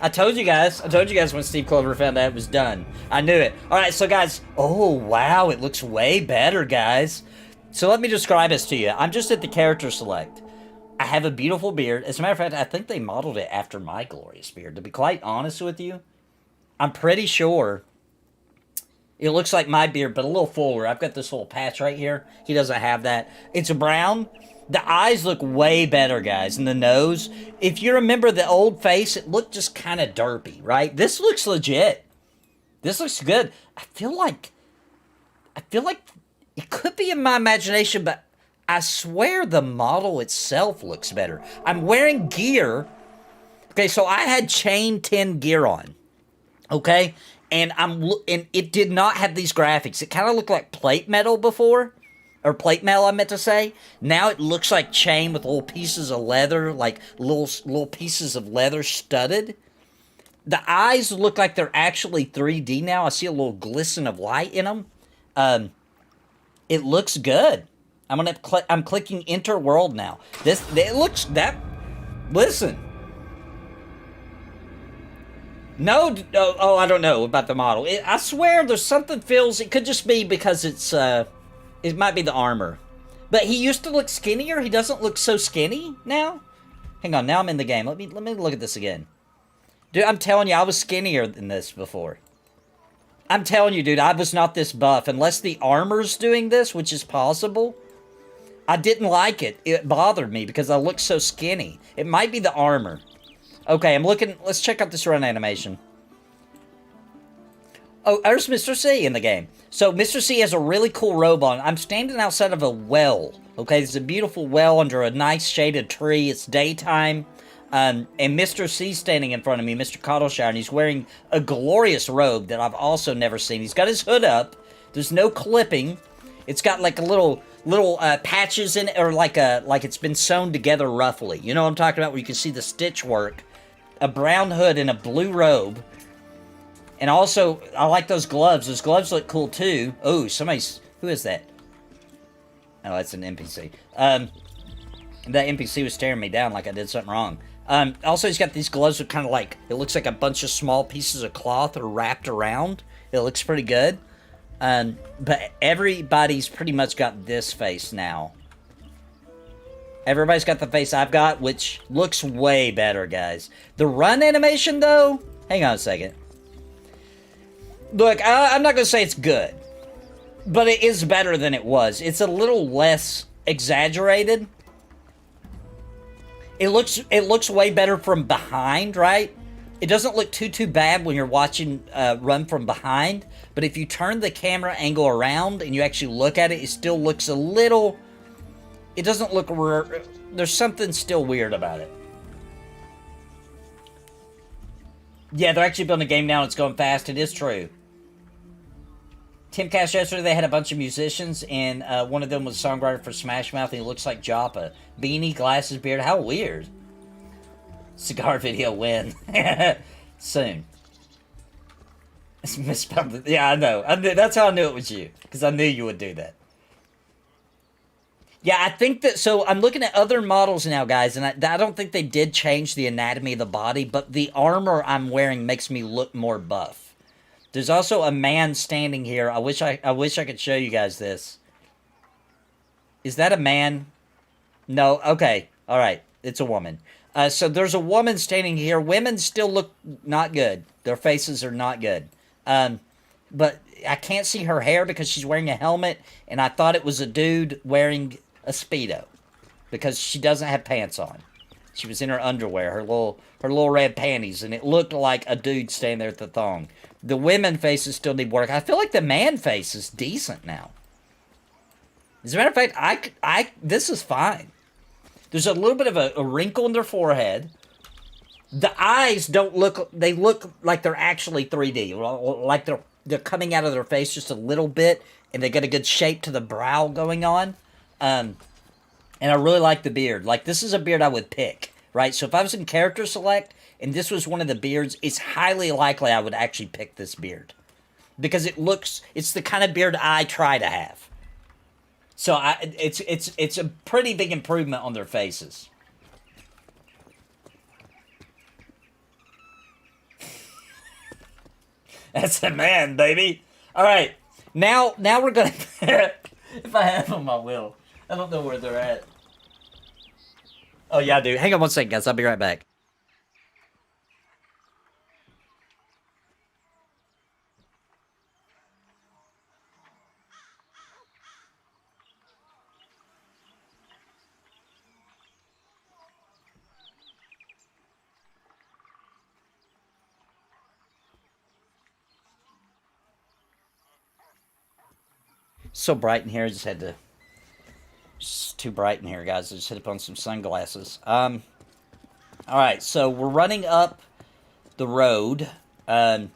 I told you guys. I told you guys when Steve Clover found out it was done. I knew it. All right, so guys. Oh, wow. It looks way better, guys. So let me describe this to you. I'm just at the character select. I have a beautiful beard. As a matter of fact, I think they modeled it after my glorious beard. To be quite honest with you, I'm pretty sure it looks like my beard, but a little fuller. I've got this little patch right here. He doesn't have that. It's brown. The eyes look way better, guys, and the nose. If you remember the old face, it looked just kind of derpy, right? This looks legit. This looks good. I feel like it could be in my imagination, but I swear the model itself looks better. I'm wearing gear. Okay, so I had chain 10 gear on. Okay? And it did not have these graphics. It kind of looked like plate metal before. Or plate mail, I meant to say. Now it looks like chain with little pieces of leather, like little pieces of leather studded. The eyes look like they're actually 3D now. I see a little glisten of light in them. It looks good. I'm clicking enter world now. It looks that. Listen. No, I don't know about the model. I swear there's something feels. It could just be because it might be the armor. But he used to look skinnier. He doesn't look so skinny now. Hang on, now I'm in the game. Let me look at this again. Dude, I'm telling you, I was skinnier than this before. I'm telling you, dude, I was not this buff. Unless the armor's doing this, which is possible. I didn't like it. It bothered me because I looked so skinny. It might be the armor. Okay, I'm looking. Let's check out this run animation. Oh, there's Mr. C in the game. So Mr. C has a really cool robe on. I'm standing outside of a well. Okay, there's a beautiful well under a nice shaded tree. It's daytime. And Mr. C's standing in front of me, Mr. Cottleshire, and he's wearing a glorious robe that I've also never seen. He's got his hood up. There's no clipping. It's got like a little patches in it, or like it's been sewn together roughly. You know what I'm talking about? Where you can see the stitch work. A brown hood and a blue robe. And also, I like those gloves. Those gloves look cool too. Oh, who is that? Oh, that's an NPC. That NPC was staring me down like I did something wrong. Also, he's got these gloves that kind of like, it looks like a bunch of small pieces of cloth are wrapped around. It looks pretty good. But everybody's pretty much got this face now. Everybody's got the face I've got, which looks way better, guys. The run animation, though, hang on a second. Look, I'm not going to say it's good, but it is better than it was. It's a little less exaggerated. It looks way better from behind, right? It doesn't look too bad when you're watching run from behind, but if you turn the camera angle around and you actually look at it, it still looks a little... It doesn't look... There's something still weird about it. Yeah, they're actually building a game now and it's going fast. It is true. Timcast yesterday, they had a bunch of musicians, and one of them was a songwriter for Smash Mouth, and he looks like Joppa. Beanie, glasses, beard. How weird. Cigar video win. Soon. It's misspelled. Yeah, I know. That's how I knew it was you, because I knew you would do that. Yeah, I think that, so I'm looking at other models now, guys, and I don't think they did change the anatomy of the body, but the armor I'm wearing makes me look more buff. There's also a man standing here. I wish I could show you guys this. Is that a man? No, okay, all right, it's a woman. So there's a woman standing here. Women still look not good. Their faces are not good. But I can't see her hair because she's wearing a helmet, and I thought it was a dude wearing a Speedo because she doesn't have pants on. She was in her underwear, her little red panties, and it looked like a dude standing there at the thong. The women faces still need work. I feel like the man face is decent now. As a matter of fact, this is fine. There's a little bit of a wrinkle in their forehead. The eyes don't look, they look like they're actually 3D. Like they're coming out of their face just a little bit, and they got a good shape to the brow going on. And I really like the beard. Like, this is a beard I would pick, right? So if I was in character select, and this was one of the beards, it's highly likely I would actually pick this beard. Because it's the kind of beard I try to have. So it's a pretty big improvement on their faces. That's a man, baby. All right. Now we're gonna. If I have them, I will. I don't know where they're at. Oh yeah, I do. Hang on one second, guys. I'll be right back. So bright in here. I just had to. It's too bright in here, guys. I just had to put on some sunglasses. All right. So we're running up the road. I'm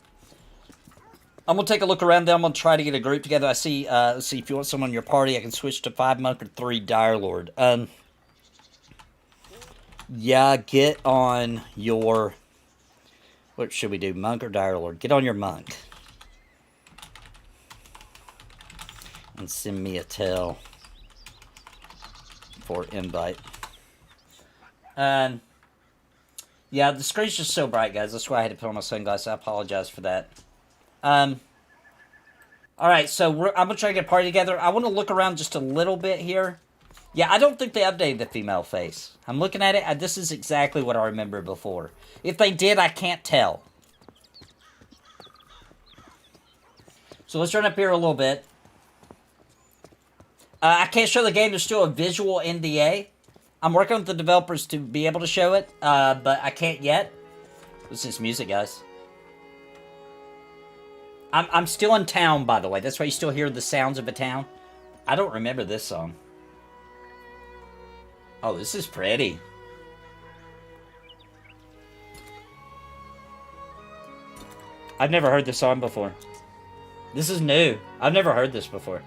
gonna take a look around there. I'm gonna try to get a group together. I see. Let's see if you want someone in your party. I can switch to 5 monk or 3 dire lord. Yeah, get on your. What should we do, monk or dire lord? Get on your monk. And send me a tell for invite. Yeah, the screen's just so bright, guys. That's why I had to put on my sunglasses. I apologize for that. All right, so I'm going to try to get a party together. I want to look around just a little bit here. Yeah, I don't think they updated the female face. I'm looking at it. This is exactly what I remember before. If they did, I can't tell. So let's run up here a little bit. I can't show the game. There's still a visual NDA. I'm working with the developers to be able to show it, but I can't yet. This is music, guys. I'm still in town, by the way. That's why you still hear the sounds of a town. I don't remember this song. Oh, this is pretty. I've never heard this song before. This is new. I've never heard this before.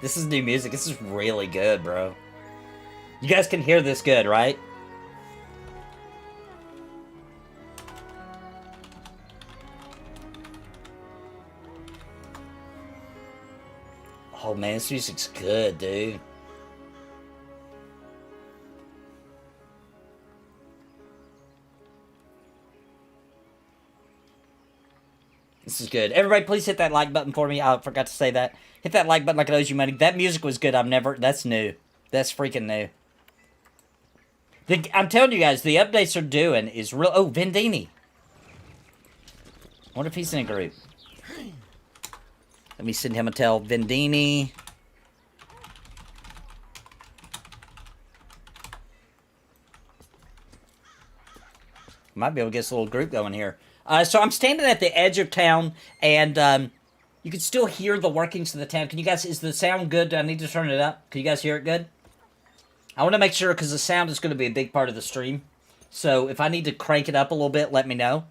This is new music. This is really good, bro. You guys can hear this good, right? Oh, man, this music's good, dude. This is good. Everybody, please hit that like button for me. I forgot to say that. Hit that like button like it owes you money. That music was good. That's new. That's freaking new. I'm telling you guys, the updates are doing is real. Oh, Vendini. I wonder if he's in a group. Let me send him a tell. Vendini. Might be able to get this little group going here. So I'm standing at the edge of town, and you can still hear the workings of the town. Can you guys, is the sound good? Do I need to turn it up? Can you guys hear it good? I want to make sure, because the sound is going to be a big part of the stream. So if I need to crank it up a little bit, let me know.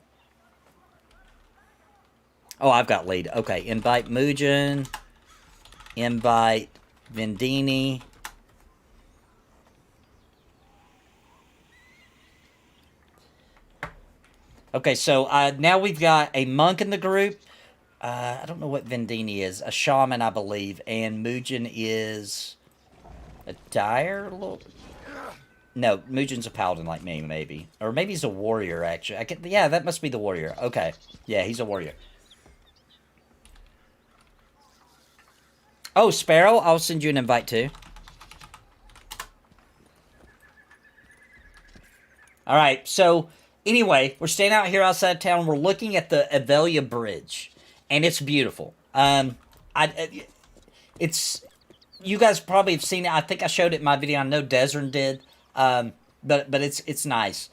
Oh, I've got lead. Okay, invite Mugen. Invite Vendini. Okay, so now we've got a monk in the group. I don't know what Vendini is. A shaman, I believe. And Mugen is a dire lord? No, Mugen's a paladin like me, maybe. Or maybe he's a warrior, actually. Yeah, that must be the warrior. Okay. Yeah, he's a warrior. Oh, Sparrow, I'll send you an invite too. Alright, so anyway, we're staying out here outside town. We're looking at the Avelia Bridge. And it's beautiful. It's... You guys probably have seen it. I think I showed it in my video. I know Desrin did. But it's nice.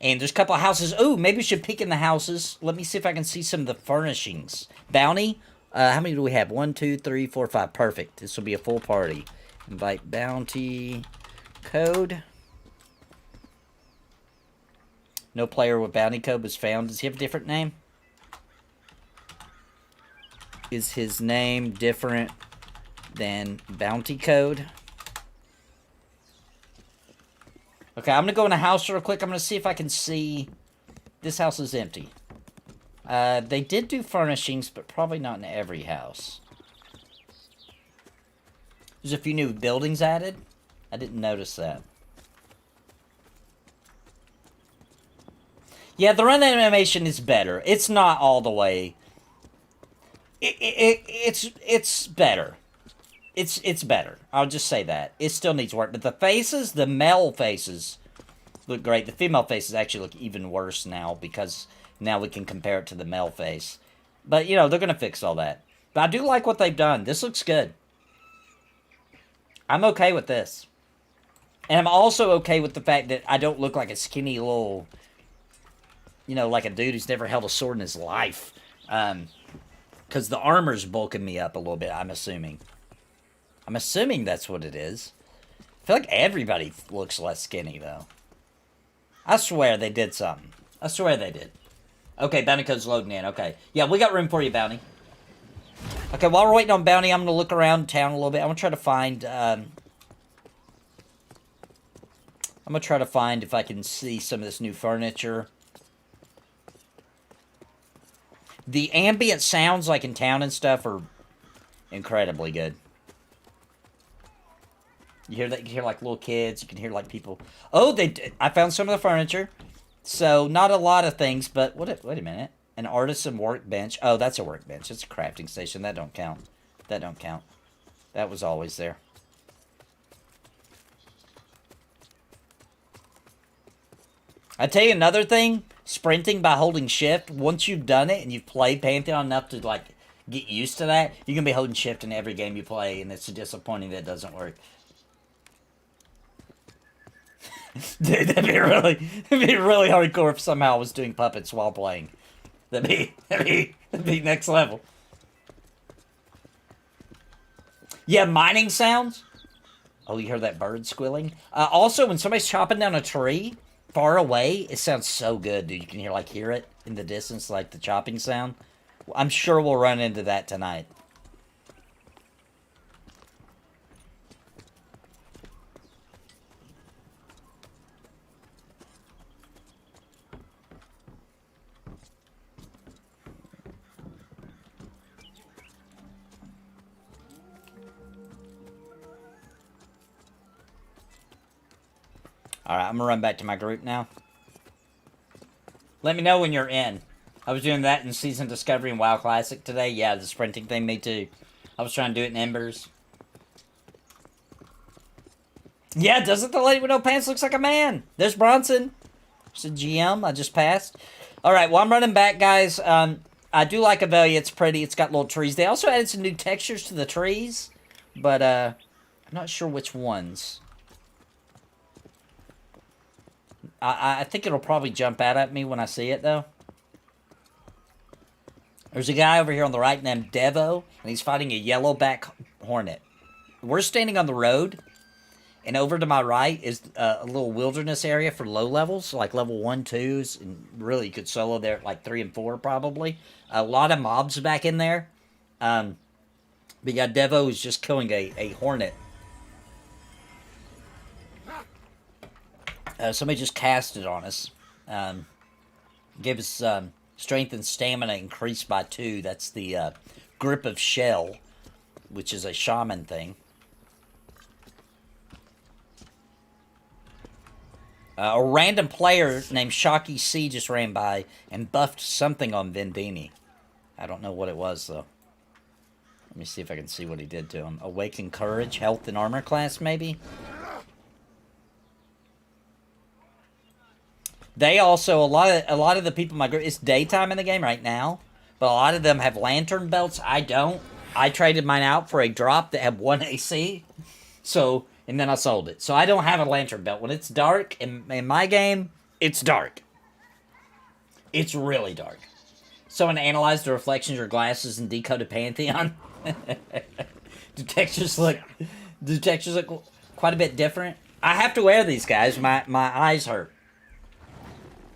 And there's a couple of houses. Oh, maybe we should peek in the houses. Let me see if I can see some of the furnishings. Bounty. How many do we have? 1, 2, 3, 4, 5. Perfect. This will be a full party. Invite bounty code. No player with bounty code was found. Does he have a different name? Is his name different than bounty code? Okay, I'm going to go in a house real quick. I'm going to see if I can see... This house is empty. They did do furnishings, but probably not in every house. There's a few new buildings added. I didn't notice that. Yeah, the run animation is better. It's not all the way. It's better. It's better. I'll just say that. It still needs work. But the faces, the male faces, look great. The female faces actually look even worse now because now we can compare it to the male face. But, you know, they're going to fix all that. But I do like what they've done. This looks good. I'm okay with this. And I'm also okay with the fact that I don't look like a skinny little, you know, like a dude who's never held a sword in his life. Because the armor's bulking me up a little bit, I'm assuming. I'm assuming that's what it is. I feel like everybody looks less skinny, though. I swear they did something. I swear they did. Okay, bounty code's loading in. Okay. Yeah, we got room for you, bounty. Okay, while we're waiting on bounty, I'm going to look around town a little bit. I'm going to try to find... I'm going to try to find if I can see some of this new furniture. The ambient sounds, like in town and stuff, are incredibly good. You hear that? You can hear like little kids. You can hear like people. Oh, I found some of the furniture. So not a lot of things, but wait a minute. An artisan workbench. Oh, that's a workbench. It's a crafting station. That don't count. That don't count. That was always there. I tell you another thing. Sprinting by holding shift. Once you've done it and you've played Pantheon enough to like get used to that, you're gonna be holding shift in every game you play, and it's disappointing that it doesn't work. Dude, that'd be really hardcore if somehow I was doing puppets while playing. That'd be next level. Yeah, mining sounds. Oh, you hear that bird squealing? Also, when somebody's chopping down a tree far away, it sounds so good, dude. You can hear it in the distance, like the chopping sound. I'm sure we'll run into that tonight. Alright, I'm gonna run back to my group now. Let me know when you're in. I was doing that in Season Discovery and WoW Classic today. Yeah, the sprinting thing, me too. I was trying to do it in Embers. Yeah, doesn't the lady with no pants looks like a man? There's Bronson. There's a GM I just passed. Alright, well, I'm running back, guys. I do like Avelia. It's pretty. It's got little trees. They also added some new textures to the trees. But, I'm not sure which ones. I think it'll probably jump out at me when I see it, though. There's a guy over here on the right named Devo, and he's fighting a yellowback hornet. We're standing on the road, and over to my right is a little wilderness area for low levels, like level 1, 2s, and really you could solo there at like 3 and 4 probably. A lot of mobs back in there. But yeah, Devo is just killing a hornet. Somebody just cast it on us. Give us strength and stamina increased by 2. That's the grip of shell, which is a shaman thing. A random player named Shocky C just ran by and buffed something on Vendini. I don't know what it was, though. Let me see if I can see what he did to him. Awaken Courage, Health, and Armor class, maybe? They also, a lot of the people in my group, it's daytime in the game right now, but a lot of them have lantern belts. I don't. I traded mine out for a drop that had 1 AC, so, and then I sold it. So I don't have a lantern belt. When it's dark, in my game, it's dark. It's really dark. Someone analyzed the reflections of your glasses and decoded Pantheon. Do textures look quite a bit different? I have to wear these, guys. My eyes hurt.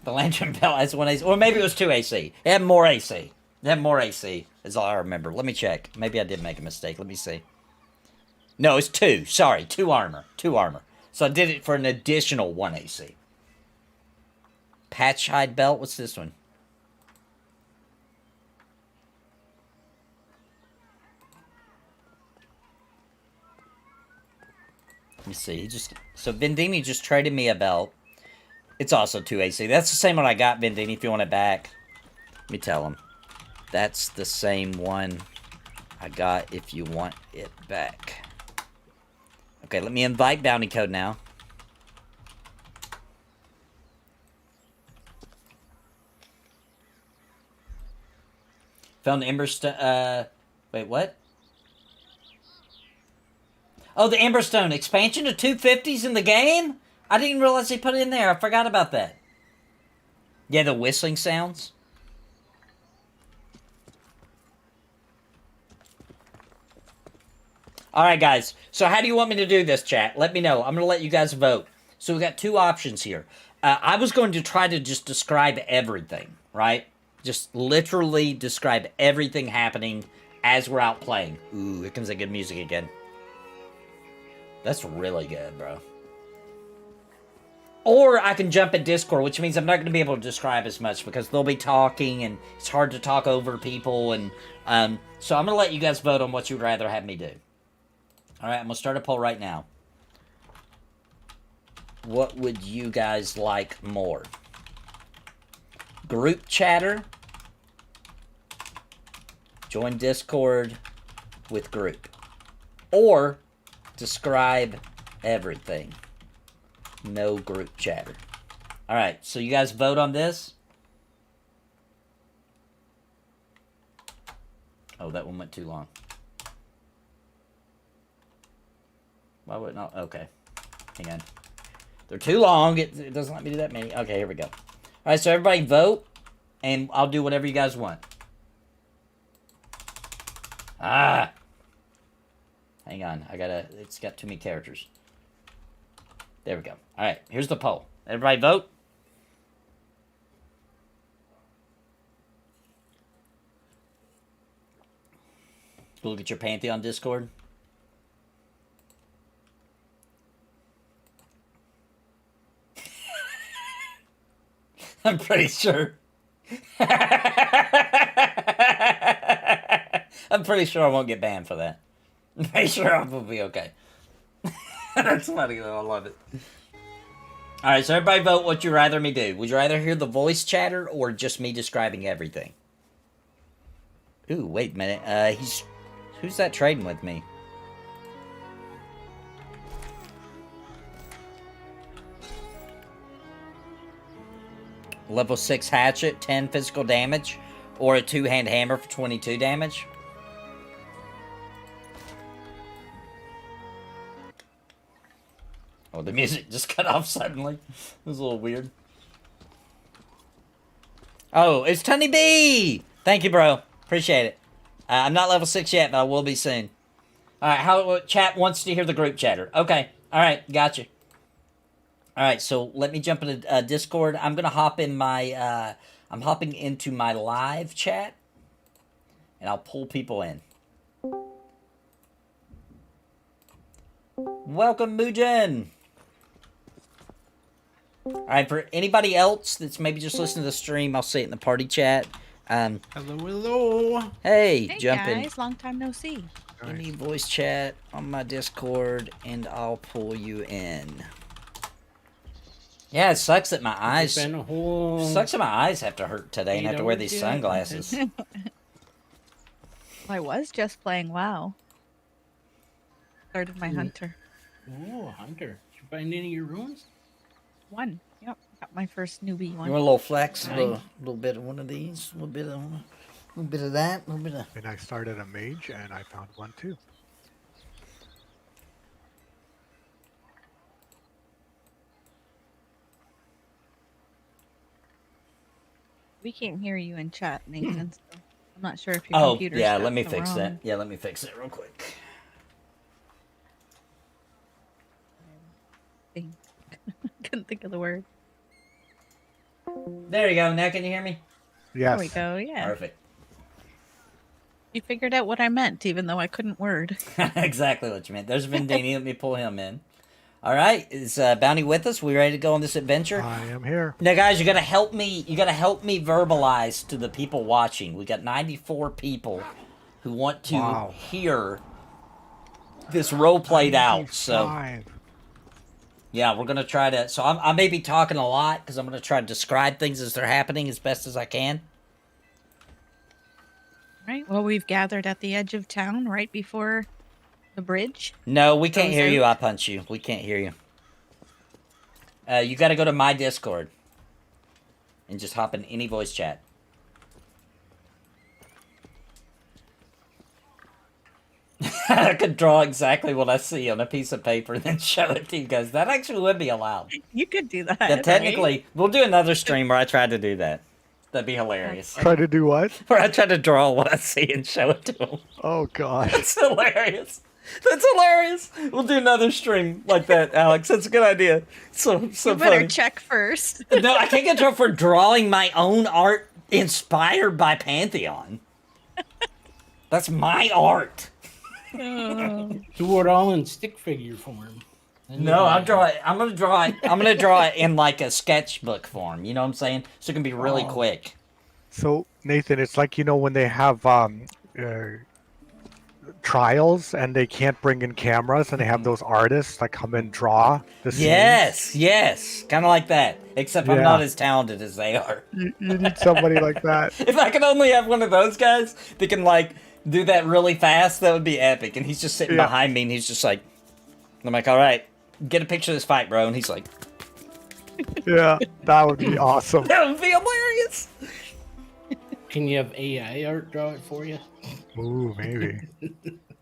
The lantern belt has 1 AC. Or maybe it was 2 AC. It had more AC. It had more AC, is all I remember. Let me check. Maybe I did make a mistake. Let me see. No, it's 2. Sorry, 2 armor. 2 armor. So I did it for an additional 1 AC. Patch hide belt. What's this one? me see. He just so Vendini just traded me a belt. It's also 2 AC. That's the same one I got, Vendini. If you want it back, let me tell him. That's the same one I got. If you want it back. Okay, let me invite bounty code now. Found Emberstone. Wait, what? Oh, the Emberstone expansion to 250s in the game? I didn't realize they put it in there. I forgot about that. Yeah, the whistling sounds. Alright, guys. So how do you want me to do this, chat? Let me know. I'm going to let you guys vote. So we got two options here. I was going to try to just describe everything, right? Just literally describe everything happening as we're out playing. Ooh, here comes that good music again. That's really good, bro. Or I can jump in Discord, which means I'm not going to be able to describe as much because they'll be talking and it's hard to talk over people. And so I'm going to let you guys vote on what you'd rather have me do. All right, I'm going to start a poll right now. What would you guys like more? Group chatter? Join Discord with group. Or describe everything. No group chatter. All right, so you guys vote on this. Oh, that one went too long. Why would it not? Okay, hang on. They're too long. It doesn't let me do that many. Okay, here we go. All right, so everybody vote, and I'll do whatever you guys want. Ah. Hang on, it's got too many characters. There we go. All right, here's the poll. Everybody vote. Go look at your Pantheon Discord. I'm pretty sure. I'm pretty sure I won't get banned for that. I'm pretty sure I will be okay. That's funny though, I love it. Alright, so everybody vote what you'd rather me do. Would you rather hear the voice chatter or just me describing everything? Ooh, wait a minute. Who's that trading with me? Level 6 hatchet, 10 physical damage, or a 2-hand hammer for 22 damage. Oh, the music just cut off suddenly. It was a little weird. Oh, it's Tony B! Thank you, bro. Appreciate it. I'm not level 6 yet, but I will be soon. Alright, how chat wants to hear the group chatter. Okay, alright, gotcha. Alright, so let me jump into Discord. I'm gonna hop in my, I'm hopping into my live chat. And I'll pull people in. Welcome, Mujin! Alright, for anybody else that's maybe just listening to the stream, I'll say it in the party chat. Hello, hello. Hey, jump in. Guys, long time no see. Give me voice chat on my Discord, and I'll pull you in. Yeah, it sucks that my eyes. Sucks that my eyes have to hurt today and have to wear these sunglasses. I was just playing WoW. Started my hunter. Oh, hunter. Did you find any of your runes? One. Yep. Got my first newbie one. You want a little flex? A little bit of one of these? A little bit of that? A little bit of... And I started a mage, and I found one too. We can't hear you in chat, Nathan. So I'm not sure if your computer's yeah, let me fix that. Yeah, let me fix it real quick. Couldn't think of the word. There you go. Now can you hear me? Yes. There we go. Yeah. Perfect. You figured out what I meant, even though I couldn't word. Exactly what you meant. There's Vendini. Let me pull him in. All right, is Bounty with us? We ready to go on this adventure? I am here. Now, guys, you gotta help me. You gotta help me verbalize to the people watching. We got 94 people who want to hear this role played out. So, Yeah, we're gonna try to. So I may be talking a lot because I'm gonna try to describe things as they're happening as best as I can. Right. Well, we've gathered at the edge of town right before the bridge. No, we can't Goes hear you. out. I punch you. We can't hear you. You got to go to my Discord and just hop in any voice chat. I could draw exactly what I see on a piece of paper and then show it to you guys. That actually would be allowed. You could do that. Yeah, right? technically, we'll do another stream where I try to do that. That'd be hilarious. Try to do what? Where I try to draw what I see and show it to them. Oh gosh. That's hilarious. That's hilarious. We'll do another stream like that, Alex. That's a good idea. So You better funny. check first. No, I can't get in trouble for drawing my own art inspired by Pantheon. That's my art. Oh. Do it all in stick figure form. Then No, you I'll can- draw it. I'm gonna draw it. I'm gonna draw it in like a sketchbook form. You know what I'm saying? So it can be really Oh. quick. So Nathan, it's like when they have trials and they can't bring in cameras and they have those artists that come and draw the scenes. Yes, kind of like that. Except I'm Yeah. not as talented as they are. You need somebody like that. If I could only have one of those guys that can like do that really fast, that would be epic. And he's just sitting Yeah. behind me, and he's just like, I'm like, all right, get a picture of this fight, bro. And he's like, Yeah, that would be awesome. that would be hilarious. Can you have AI art draw it for you? Ooh, maybe.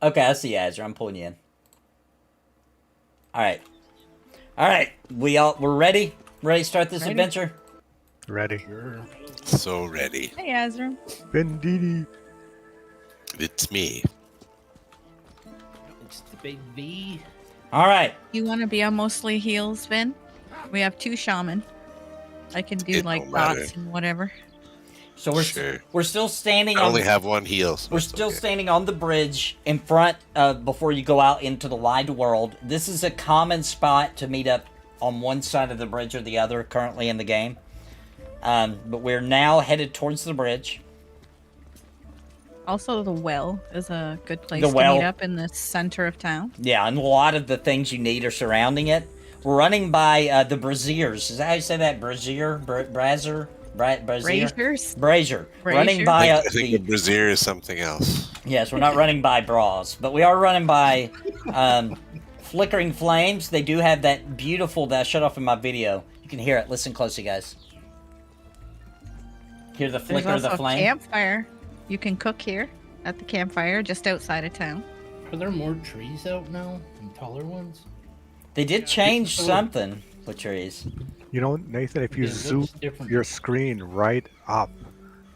Okay, I see you, Azure. I'm pulling you in. All right. We're ready. Ready to start this Ready. adventure. Ready. Sure. So ready. Hey, Azra. Benditi. It's me. It's the big V. All right. You want to be on mostly heals, Vin? We have 2 shaman. I can do It like don't matter. dots and whatever. So we're Sure. we're still standing I on. only have one heal. So We're it's still okay. standing on the bridge in front before you go out into the wide world. This is a common spot to meet up on one side of the bridge or the other currently in the game. But we're now headed towards the bridge. Also, the well is a good place The to well. meet up in the center of town. Yeah, and a lot of the things you need are surrounding it. We're running by the Braziers. Is that how you say that? Brazier? Brazier? Brazier? Braziers? Brazier. Running Brazier? by I think the brazier is something else. Yes, we're not running by bras, but we are running by flickering flames. They do have that beautiful that I shut off in my video. You can hear it. Listen closely, guys. Hear the There's flicker of also the a flame? campfire. You can cook here at the campfire just outside of town. Are there more trees out now? And taller ones? They did change something with trees. You know, Nathan, if you It zoom looks different. your screen right up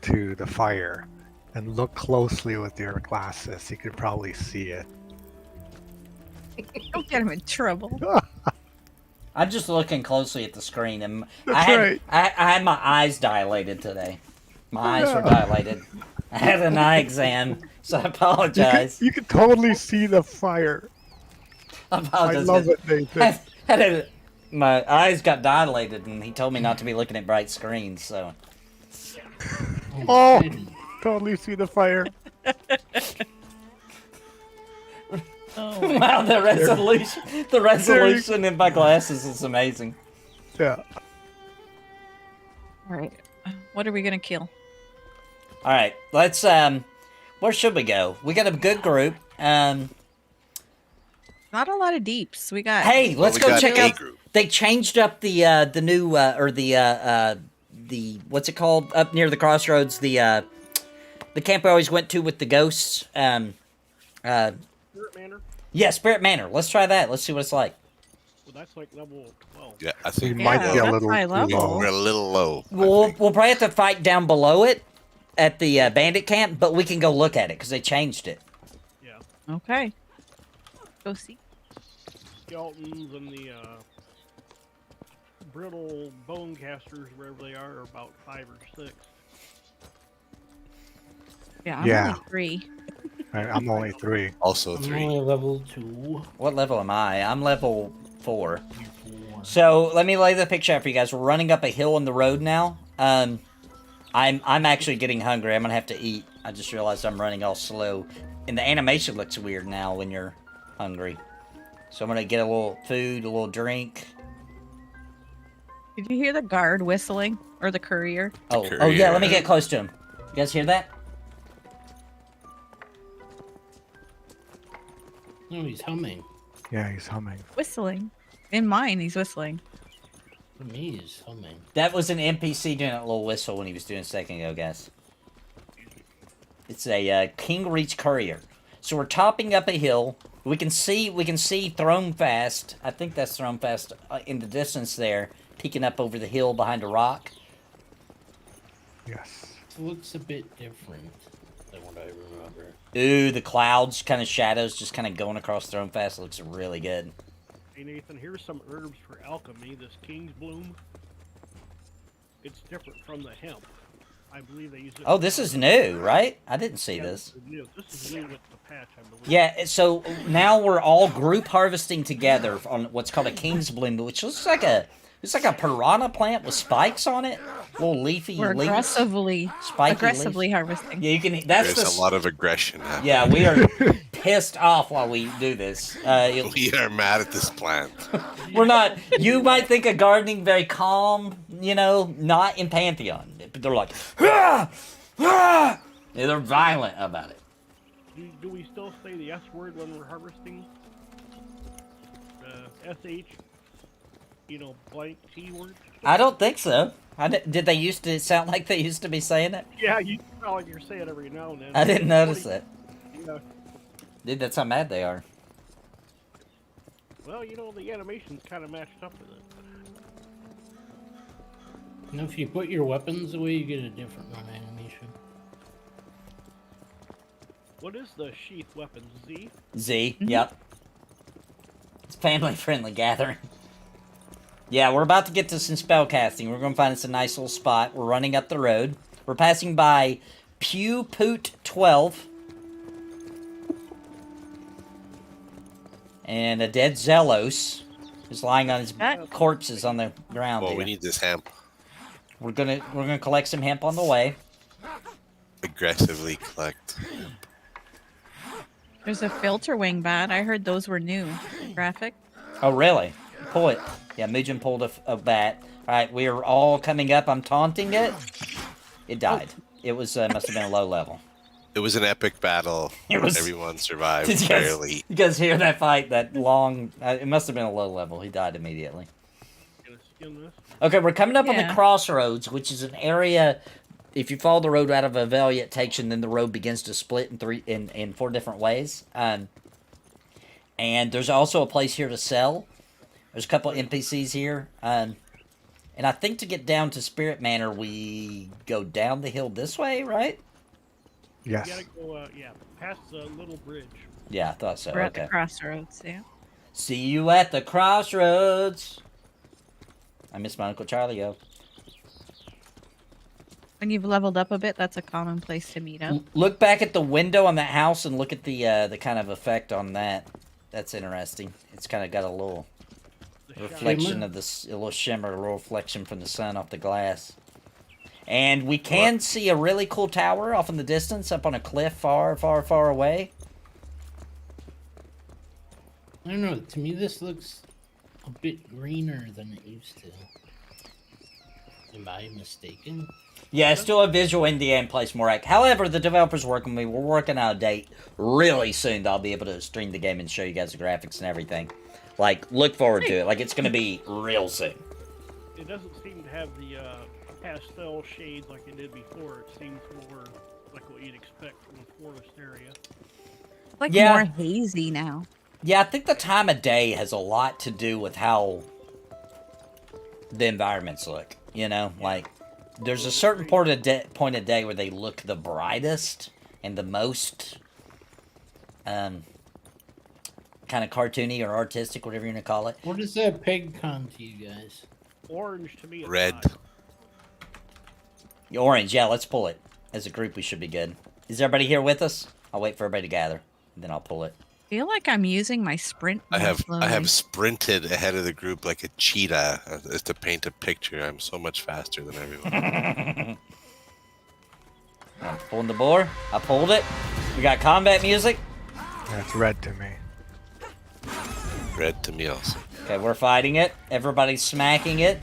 to the fire and look closely with your glasses, you could probably see it. Don't get him in trouble. I'm just looking closely at the screen, and That's right. I had my eyes dilated today. My eyes were Yeah. dilated. I had an eye exam, so I apologize. You can totally see the fire. I I apologize. love it, Nathan. My eyes got dilated, and he told me not to be looking at bright screens. So Oh, goodness. totally see the fire. Oh, wow, the resolution in my glasses is amazing. Yeah. all right. What are we gonna kill? All right, let's where should we go? We got a good group. Not a lot of deeps. We got. Hey, let's we go got check a out. group. They changed up the new or the what's it called up near the crossroads? The camp I always went to with the ghosts. Spirit Manor? Yeah, Spirit Manor. Let's try that. Let's see what it's like. Well, that's like level 12. Yeah, I We think might Yeah, be a that's little high too level. low. we're a little low. I We'll think. probably have to fight down below it at the bandit camp, but we can go look at it because they changed it. Yeah. Okay. Go see. Skeletons and the brittle bone casters, wherever they are about 5 or 6. Yeah, I'm Yeah. only 3. I'm only 3. Also I'm 3. only level 2. What level am I? I'm level 4. Four. So let me lay the picture out for you guys. We're running up a hill on the road now. I'm actually getting hungry. I'm gonna have to eat. I just realized I'm running all slow, and the animation looks weird now when you're hungry. So I'm gonna get a little food, a little drink. Did you hear the guard whistling or the courier? Oh, Courier. oh yeah. Let me get close to him. You guys hear that? No, he's humming. Yeah, he's humming. Whistling. In mine, he's whistling. For me, he's humming. That was an NPC doing a little whistle when he was doing a second ago, guys. It's a King Reach courier. So we're topping up a hill. We can see Throne Fast. I think that's Throne Fast in the distance there, peeking up over the hill behind a rock. Yes. It looks a bit different than what I remember. Ooh, the clouds, kind of shadows, just kind of going across Throne Fast. Looks really good. Hey Nathan, here's some herbs for alchemy. This king's bloom. It's different from the hemp. I believe they use it. Oh, this is new, right? I didn't see Yeah, this. This is new. This is new with the patch, I believe. Yeah, so now we're all group harvesting together on what's called a King's Bloom, which looks like a piranha plant with spikes on it, little leafy We're leaves. aggressively Spiky harvesting. Yeah, you can. That's There's a lot of aggression happening. Yeah, we are pissed off while we do this. We are mad at this plant. We're not. You might think of gardening very calm, not in Pantheon. They're like, ah, ah! Yeah, they're violent about it. Do we still say the S word when we're harvesting? SH, blank T word? I don't think so. Did they used to sound like they used to be saying it? Yeah, you sound like you're saying it every now and then. I didn't notice it. Yeah. Dude, that's how mad they are. Well, the animation's kind of matched up with it. If you put your weapons away, you get a different animation. What is the sheath weapon? Z? Z, yep. It's family-friendly gathering. Yeah, we're about to get to some spell casting. We're going to find us a nice little spot. We're running up the road. We're passing by Pew Poot 12. And a dead Zelos is lying on his corpses on the ground. Well, here. we need this hemp. We're gonna collect some hemp on the way. Aggressively collect. There's a filter wing bat. I heard those were new. Graphic. Oh, really? Pull it. Yeah, Mujin pulled a bat. All right, we are all coming up. I'm taunting it. It died. It was must have been a low level. It was an epic battle. Everyone survived Did barely. You guys hear that fight? That long. It must have been a low level. He died immediately. Gonna skim this? Okay, we're coming up on the Yeah. crossroads, which is an area. If you follow the road out of Avelia, it takes you, and then the road begins to split in 4 different ways. And there's also a place here to sell. There's a couple of NPCs here. And I think to get down to Spirit Manor, we go down the hill this way, right? Yes. You gotta go, past the little bridge. Yeah, I thought so. We're at Okay. the crossroads. Yeah. See you at the crossroads. I miss my Uncle Charlie, yo. When you've leveled up a bit, that's a common place to meet up. Look back at the window on that house and look at the kind of effect on that. That's interesting. It's kind of got a little The reflection of this, a little shimmer, a little reflection from the sun off the glass. And we can see a really cool tower off in the distance, up on a cliff far, far, far away. I don't know. To me, this looks a bit greener than it used to. Am I mistaken? Yeah, it's still a visual in the end place more accurate. However, the developers working with me, we're working out a date really soon that I'll be able to stream the game and show you guys the graphics and everything. Like, look forward to it. Like, it's going to be real soon. It doesn't seem to have the pastel shades like it did before. It seems more like what you'd expect from a forest area. Like Yeah. more hazy now. Yeah, I think the time of day has a lot to do with how the environments look. You know, like, there's a certain point of day where they look the brightest and the most kind of cartoony or artistic, whatever you're gonna call it. What does that peg con to you guys? Orange to me. It's Red. not. Orange, yeah, let's pull it. As a group, we should be good. Is everybody here with us? I'll wait for everybody to gather, and then I'll pull it. I feel like I'm using my sprint. I more have slowly. sprinted ahead of the group like a cheetah as to paint a picture. I'm so much faster than everyone. I'm pulling the boar. I pulled it. We got combat music. That's red to me. Red to me also. Okay, we're fighting it. Everybody's smacking it.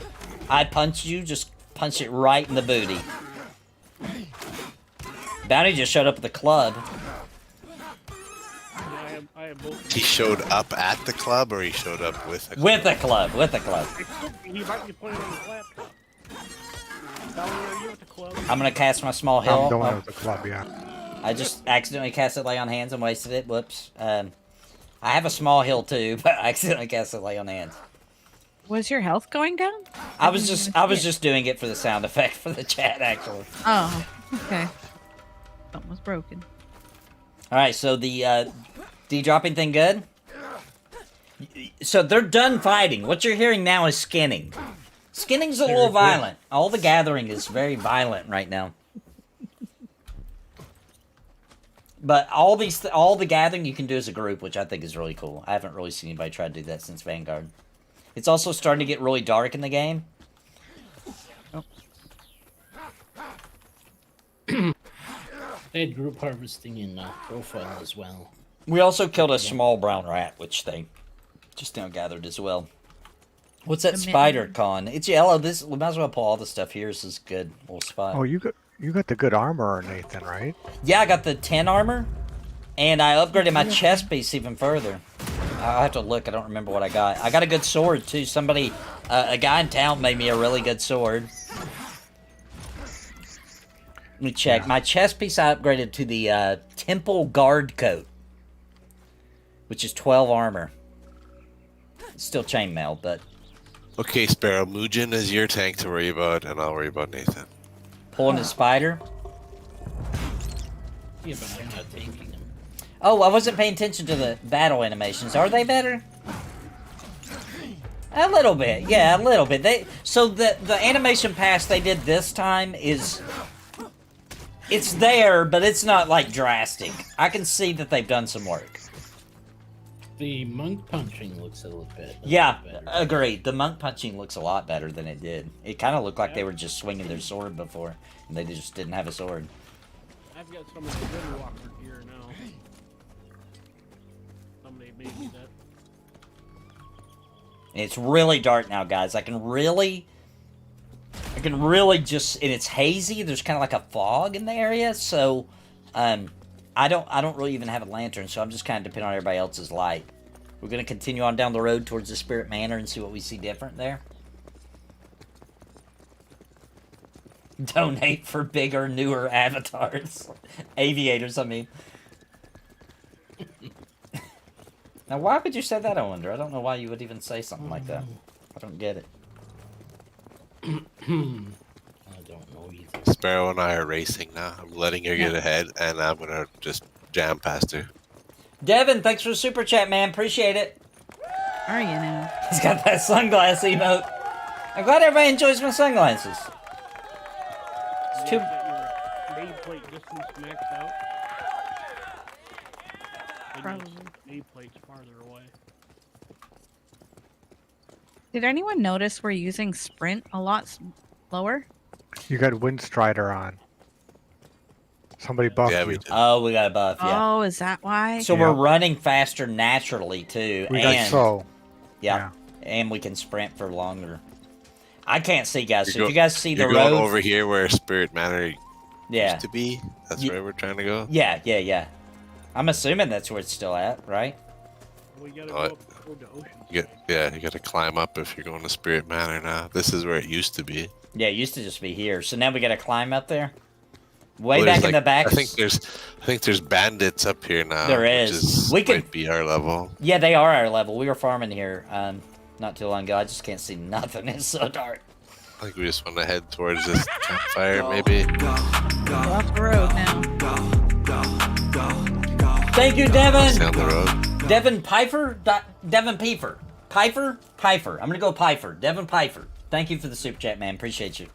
I punch you, just punch it right in the booty. Bounty just showed up at the club. Yeah, I have both. He showed up at the club, or he showed up with a club? With the club, with the club. He might be playing on his laptop. Valerie, are you at the club? I'm gonna cast my small hill. I'm the one with the club, yeah. I just accidentally cast it lay on hands and wasted it. Whoops. I have a small hill too, but I accidentally cast it lay on hands. Was your health going down? I was just doing it for the sound effect for the chat, actually. Oh, okay. Something was broken. All right, so the de-dropping thing good. So they're done fighting. What you're hearing now is skinning. Skinning's a little violent. All the gathering is very violent right now. But all the gathering you can do as a group, which I think is really cool. I haven't really seen anybody try to do that since Vanguard. It's also starting to get really dark in the game. Oh. They had group harvesting in profile as well. We also killed a small brown rat, which they just now gathered as well. What's that spider con? It's yellow. This we might as well pull all the stuff here. This is a good little spot. Oh, you got the good armor, Nathan, right? Yeah, I got the 10 armor, and I upgraded my chest piece even further. I'll have to look. I don't remember what I got. I got a good sword, too. Somebody, a guy in town made me a really good sword. Let me check. Yeah. My chest piece I upgraded to the Temple Guard Coat, which is 12 armor. It's still chainmail, but... Okay, Sparrow, Muujin is your tank to worry about, and I'll worry about Nathan. Pulling a spider. Yeah, but I'm not tanking them. Oh, I wasn't paying attention to the battle animations. Are they better? A little bit, yeah, a little bit. So the animation pass they did this time is... It's there, but it's not, like, drastic. I can see that they've done some work. The monk punching looks a little bit. Yeah, agreed. The monk punching looks a lot better than it did. It kind of looked like they were just swinging their sword before, and they just didn't have a sword. I've got some of the Windwalker gear now. Somebody made me that. And it's really dark now, guys. I can really just, and it's hazy. There's kind of like a fog in the area, so I don't really even have a lantern, so I'm just kind of depending on everybody else's light. We're gonna continue on down the road towards the Spirit Manor and see what we see different there. Donate for bigger, newer avatars. Aviators, I mean. Now, why would you say that, I wonder? I don't know why you would even say something like that. I don't get it. I don't know either. Sparrow and I are racing now. I'm letting her get ahead, and I'm gonna just jam past her. Devin, thanks for the super chat, man. Appreciate it. Are you now? He's got that sunglass emote. I'm glad everybody enjoys my sunglasses. It's too... Get your nameplate distance maxed out. Probably. Nameplate's farther away. Did anyone notice we're using sprint a lot lower? You got Windstrider on. Somebody buffed Yeah, you. we did. Oh, we got a buff, yeah. Oh, is that why? So we're running faster naturally, too. We got so. Yeah. And we can sprint for longer. I can't see, guys. So You're if you guys see the You're going road... over here where Spirit Manor Yeah. used to be? That's where we're trying to go? Yeah. I'm assuming that's where it's still at, right? We gotta Oh, go up toward the ocean. You got to climb up if you're going to Spirit Manor now. This is where it used to be. Yeah, it used to just be here. So now we gotta climb up there? Way Well, back there's in the back... I think there's bandits up here now. There which is. We can- might be our level. Yeah, they are our level. We were farming here not too long ago. I just can't see nothing. It's so dark. I think we just want to head towards this campfire, maybe. Go off the road now. Thank you, Devin. Down the road. Devin Piper? Devin Piefer. Piper. I'm gonna go Piper. Devin Piper. Thank you for the super chat, man. Appreciate you.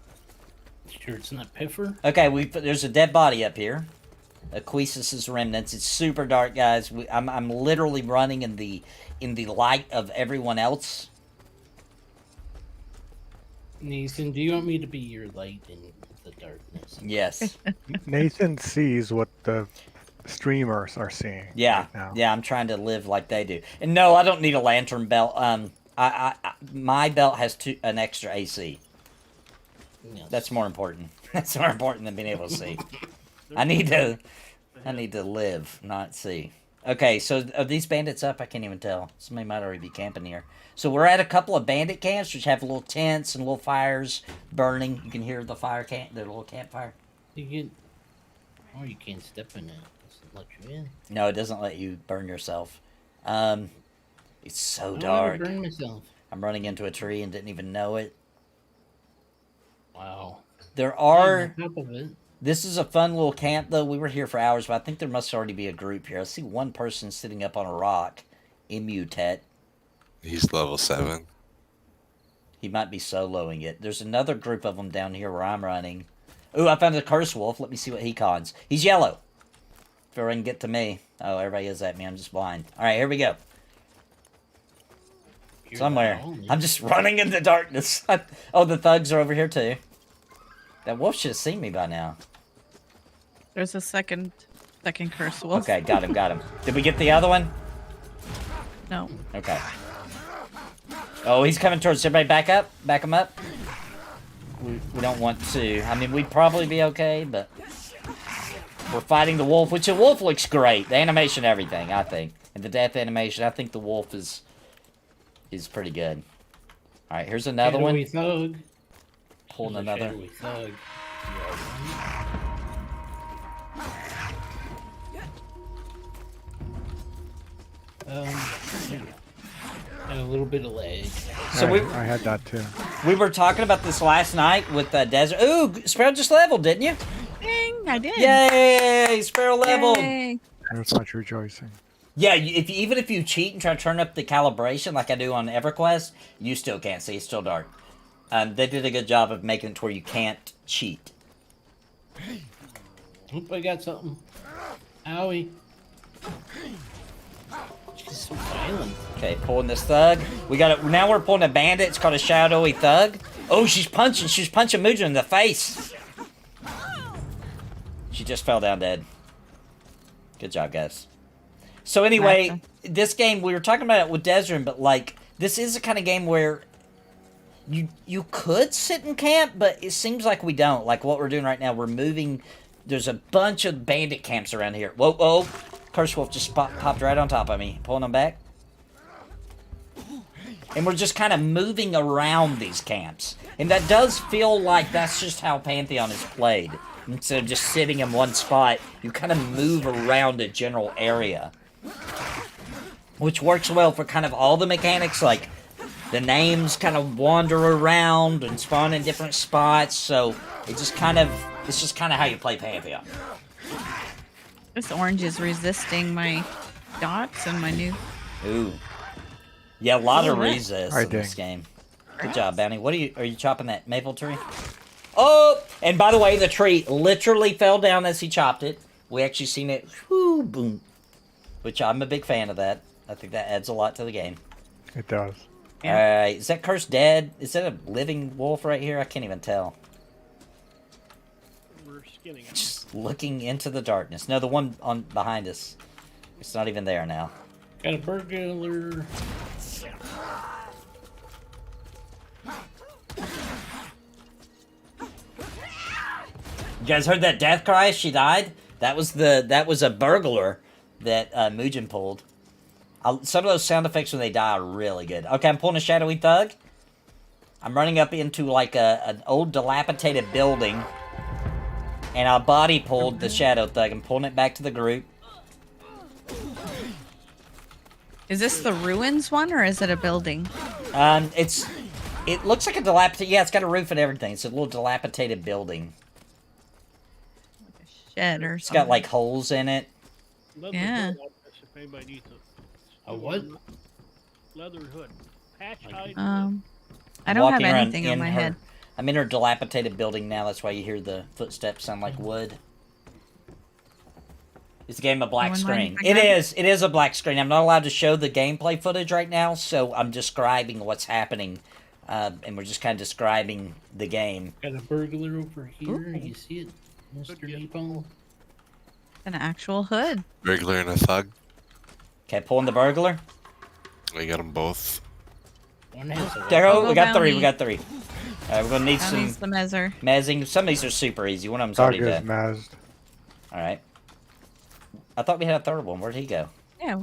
Sure it's not Piffer? Okay, there's a dead body up here. Aquesus's remnants. It's super dark, guys. I'm literally running in the light of everyone else. Nathan, do you want me to be your light in the darkness? Yes. Nathan sees what the streamers are seeing. Yeah. Right now. Yeah. I'm trying to live like they do. And no, I don't need a lantern belt. My belt has an extra AC. Yes. That's more important. That's more important than being able to see. I need to live, not see. Okay, so are these bandits up? I can't even tell. Somebody might already be camping here. So we're at a couple of bandit camps, which have little tents and little fires burning. You can hear the the little campfire. You can. Oh, you can't step in it. Doesn't let you in. No, it doesn't let you burn yourself. It's so I don't dark. wanna burn myself. I'm running into a tree and didn't even know it. Wow. There are. On top of it. This is a fun little camp, though. We were here for hours, but I think there must already be a group here. I see one person sitting up on a rock. Immutet. He's level 7. He might be soloing it. There's another group of them down here where I'm running. Ooh, I found a curse wolf. Let me see what he cons. He's yellow. If everyone can get to me. Oh, everybody is at me. I'm just blind. All right, here we go. You're Somewhere. the only- I'm just running in the darkness. Oh, the thugs are over here, too. That wolf should have seen me by now. There's a second curse wolf. Okay, got him, got him. Did we get the other one? No. Okay. Oh, he's coming towards us. Everybody back up. Back him up. We don't want to. I mean, we'd probably be okay, but... We're fighting the wolf, which the wolf looks great. The animation, everything, I think. And the death animation, I think the wolf is pretty good. Alright, here's another Shadowy one. Thug. Pulling He's a another. shadowy thug. And a little bit of lag. So I had that too. we were talking about this last night with Desert. Ooh, Sparrow just leveled, didn't you? Dang, I did. Yay! Sparrow leveled. Yay. There's much rejoicing. Yeah, even if you cheat and try to turn up the calibration like I do on EverQuest, you still can't see. It's still dark. They did a good job of making it to where you can't cheat. Oop, I got something. Owie. She's so violent. Okay, pulling this thug. We got it. Now we're pulling a bandit. It's called a shadowy thug. Oh, she's punching. She's punching Muja in the face. She just fell down dead. Good job, guys. So anyway, Gotcha. this game, we were talking about it with Desrin, but like, this is the kind of game where you could sit in camp, but it seems like we don't. Like what we're doing right now, we're moving. There's a bunch of bandit camps around here. Whoa, whoa. Curse Wolf just popped right on top of me. Pulling them back. And we're just kind of moving around these camps. And that does feel like that's just how Pantheon is played. Instead of just sitting in one spot, you kind of move around a general area. Which works well for kind of all the mechanics, like the names kind of wander around and spawn in different spots, so it's just kind of how you play Pantheon. This orange is resisting my dots and my new. Ooh. Yeah, a lot of Ooh, that- resist Alright, in this dang. game. Good job, Bounty. Are you chopping that maple tree? Oh! And by the way, the tree literally fell down as he chopped it. We actually seen it, whoo, boom. Which I'm a big fan of that. I think that adds a lot to the game. It does. Alright, is that curse dead? Is that a living wolf right here? I can't even tell. We're skinning it. Just looking into the darkness. No, the one on behind us. It's not even there now. Got a burglar. You guys heard that death cry? She died? That was a burglar that Mugen pulled. Some of those sound effects when they die are really good. Okay, I'm pulling a shadowy thug. I'm running up into like an old dilapidated building. And I body pulled the shadow thug. I'm pulling it back to the group. Is this the ruins one or is it a building? It looks like a dilapidated, yeah, it's got a roof and everything. It's a little dilapidated building. Shed or It's something. got like holes in it. Leather Yeah. hood, I guess, if anybody needs A what? Leather hood. Patch hide. I don't have Walking around anything on in my her- head. I'm in her dilapidated building now. That's why you hear the footsteps sound like wood. It's a game of black Someone screen. mind It if I is. It is a black screen. I'm not allowed to show the gameplay footage right now, so I'm describing what's happening, and we're just kind of describing the game. Got a burglar over here. Ooh. You see it, Mr. Good. Napalm? An actual hood. Regular and a thug. Okay, pulling the burglar. We got them both. One has a There, I'll oh, go we got three. bounty. We got three. Alright, we're gonna need That some needs the measure. mezzing. Some of these are super easy. One of them's already Doug is dead. mezzed. Alright. I thought we had a third one. Where'd he go? Yeah,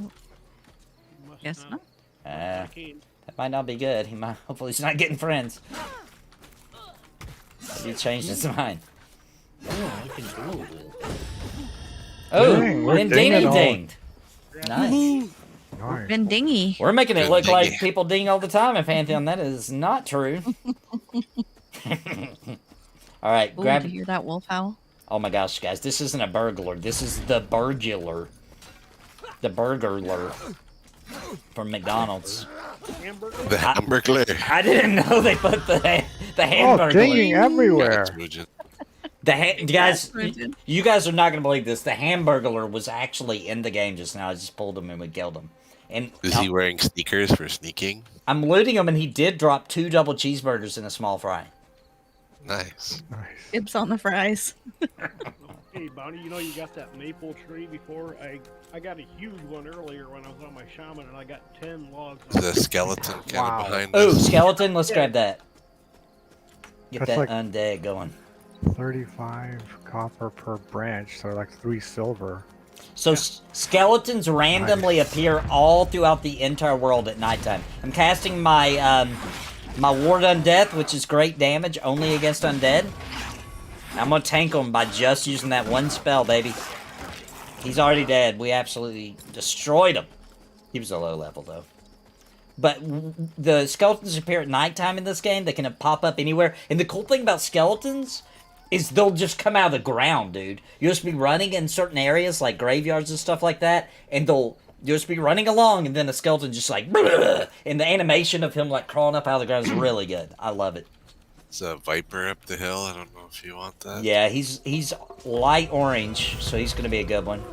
Must guess not. Uh, Came. that might not be good. He might. Hopefully, he's not getting friends. He changed his mind. Oh, I can go with it. Oh, Dang, we're then dinging dingy all- dinged. Nice. Nice. Been dingy. We're making it Good look like dingy. people ding all the time in Pantheon. That is not true. All right, Ooh, grab. did you hear that wolf howl? Oh my gosh, guys, this isn't a burglar. This is the burglar. The burglar from McDonald's. Hamburger? The hamburger. I didn't know they put the Oh, hamburger. dinging everywhere. Guys, Smooching. you guys are not gonna believe this. The hamburglar was actually in the game just now. I just pulled him and we killed him. And Is he wearing sneakers for sneaking? I'm looting him, and he did drop 2 double cheeseburgers and a small fry. Nice. Nice. Dibs on the fries. Hey, Bonnie, you know you got that maple tree before? I got a huge one earlier when I was on my shaman, and I got 10 logs. Is a skeleton kind Wow. of behind Oh, us? skeleton, let's grab that. Get That's that like- undead going. 35 copper per branch, so like 3 silver. So skeletons randomly appear all throughout the entire world at nighttime. I'm casting my my ward on death, which is great damage only against undead. I'm gonna tank him by just using that one spell, baby. He's already dead. We absolutely destroyed him. He was a low level though. But the skeletons appear at nighttime in this game. They can pop up anywhere. And the cool thing about skeletons is they'll just come out of the ground, dude. You'll just be running in certain areas like graveyards and stuff like that, and you'll just be running along, and then the skeleton just like, and the animation of him like crawling up out of the ground is really good. I love it. It's a viper up the hill. I don't know if you want that. Yeah, he's light orange, so he's gonna be a good one.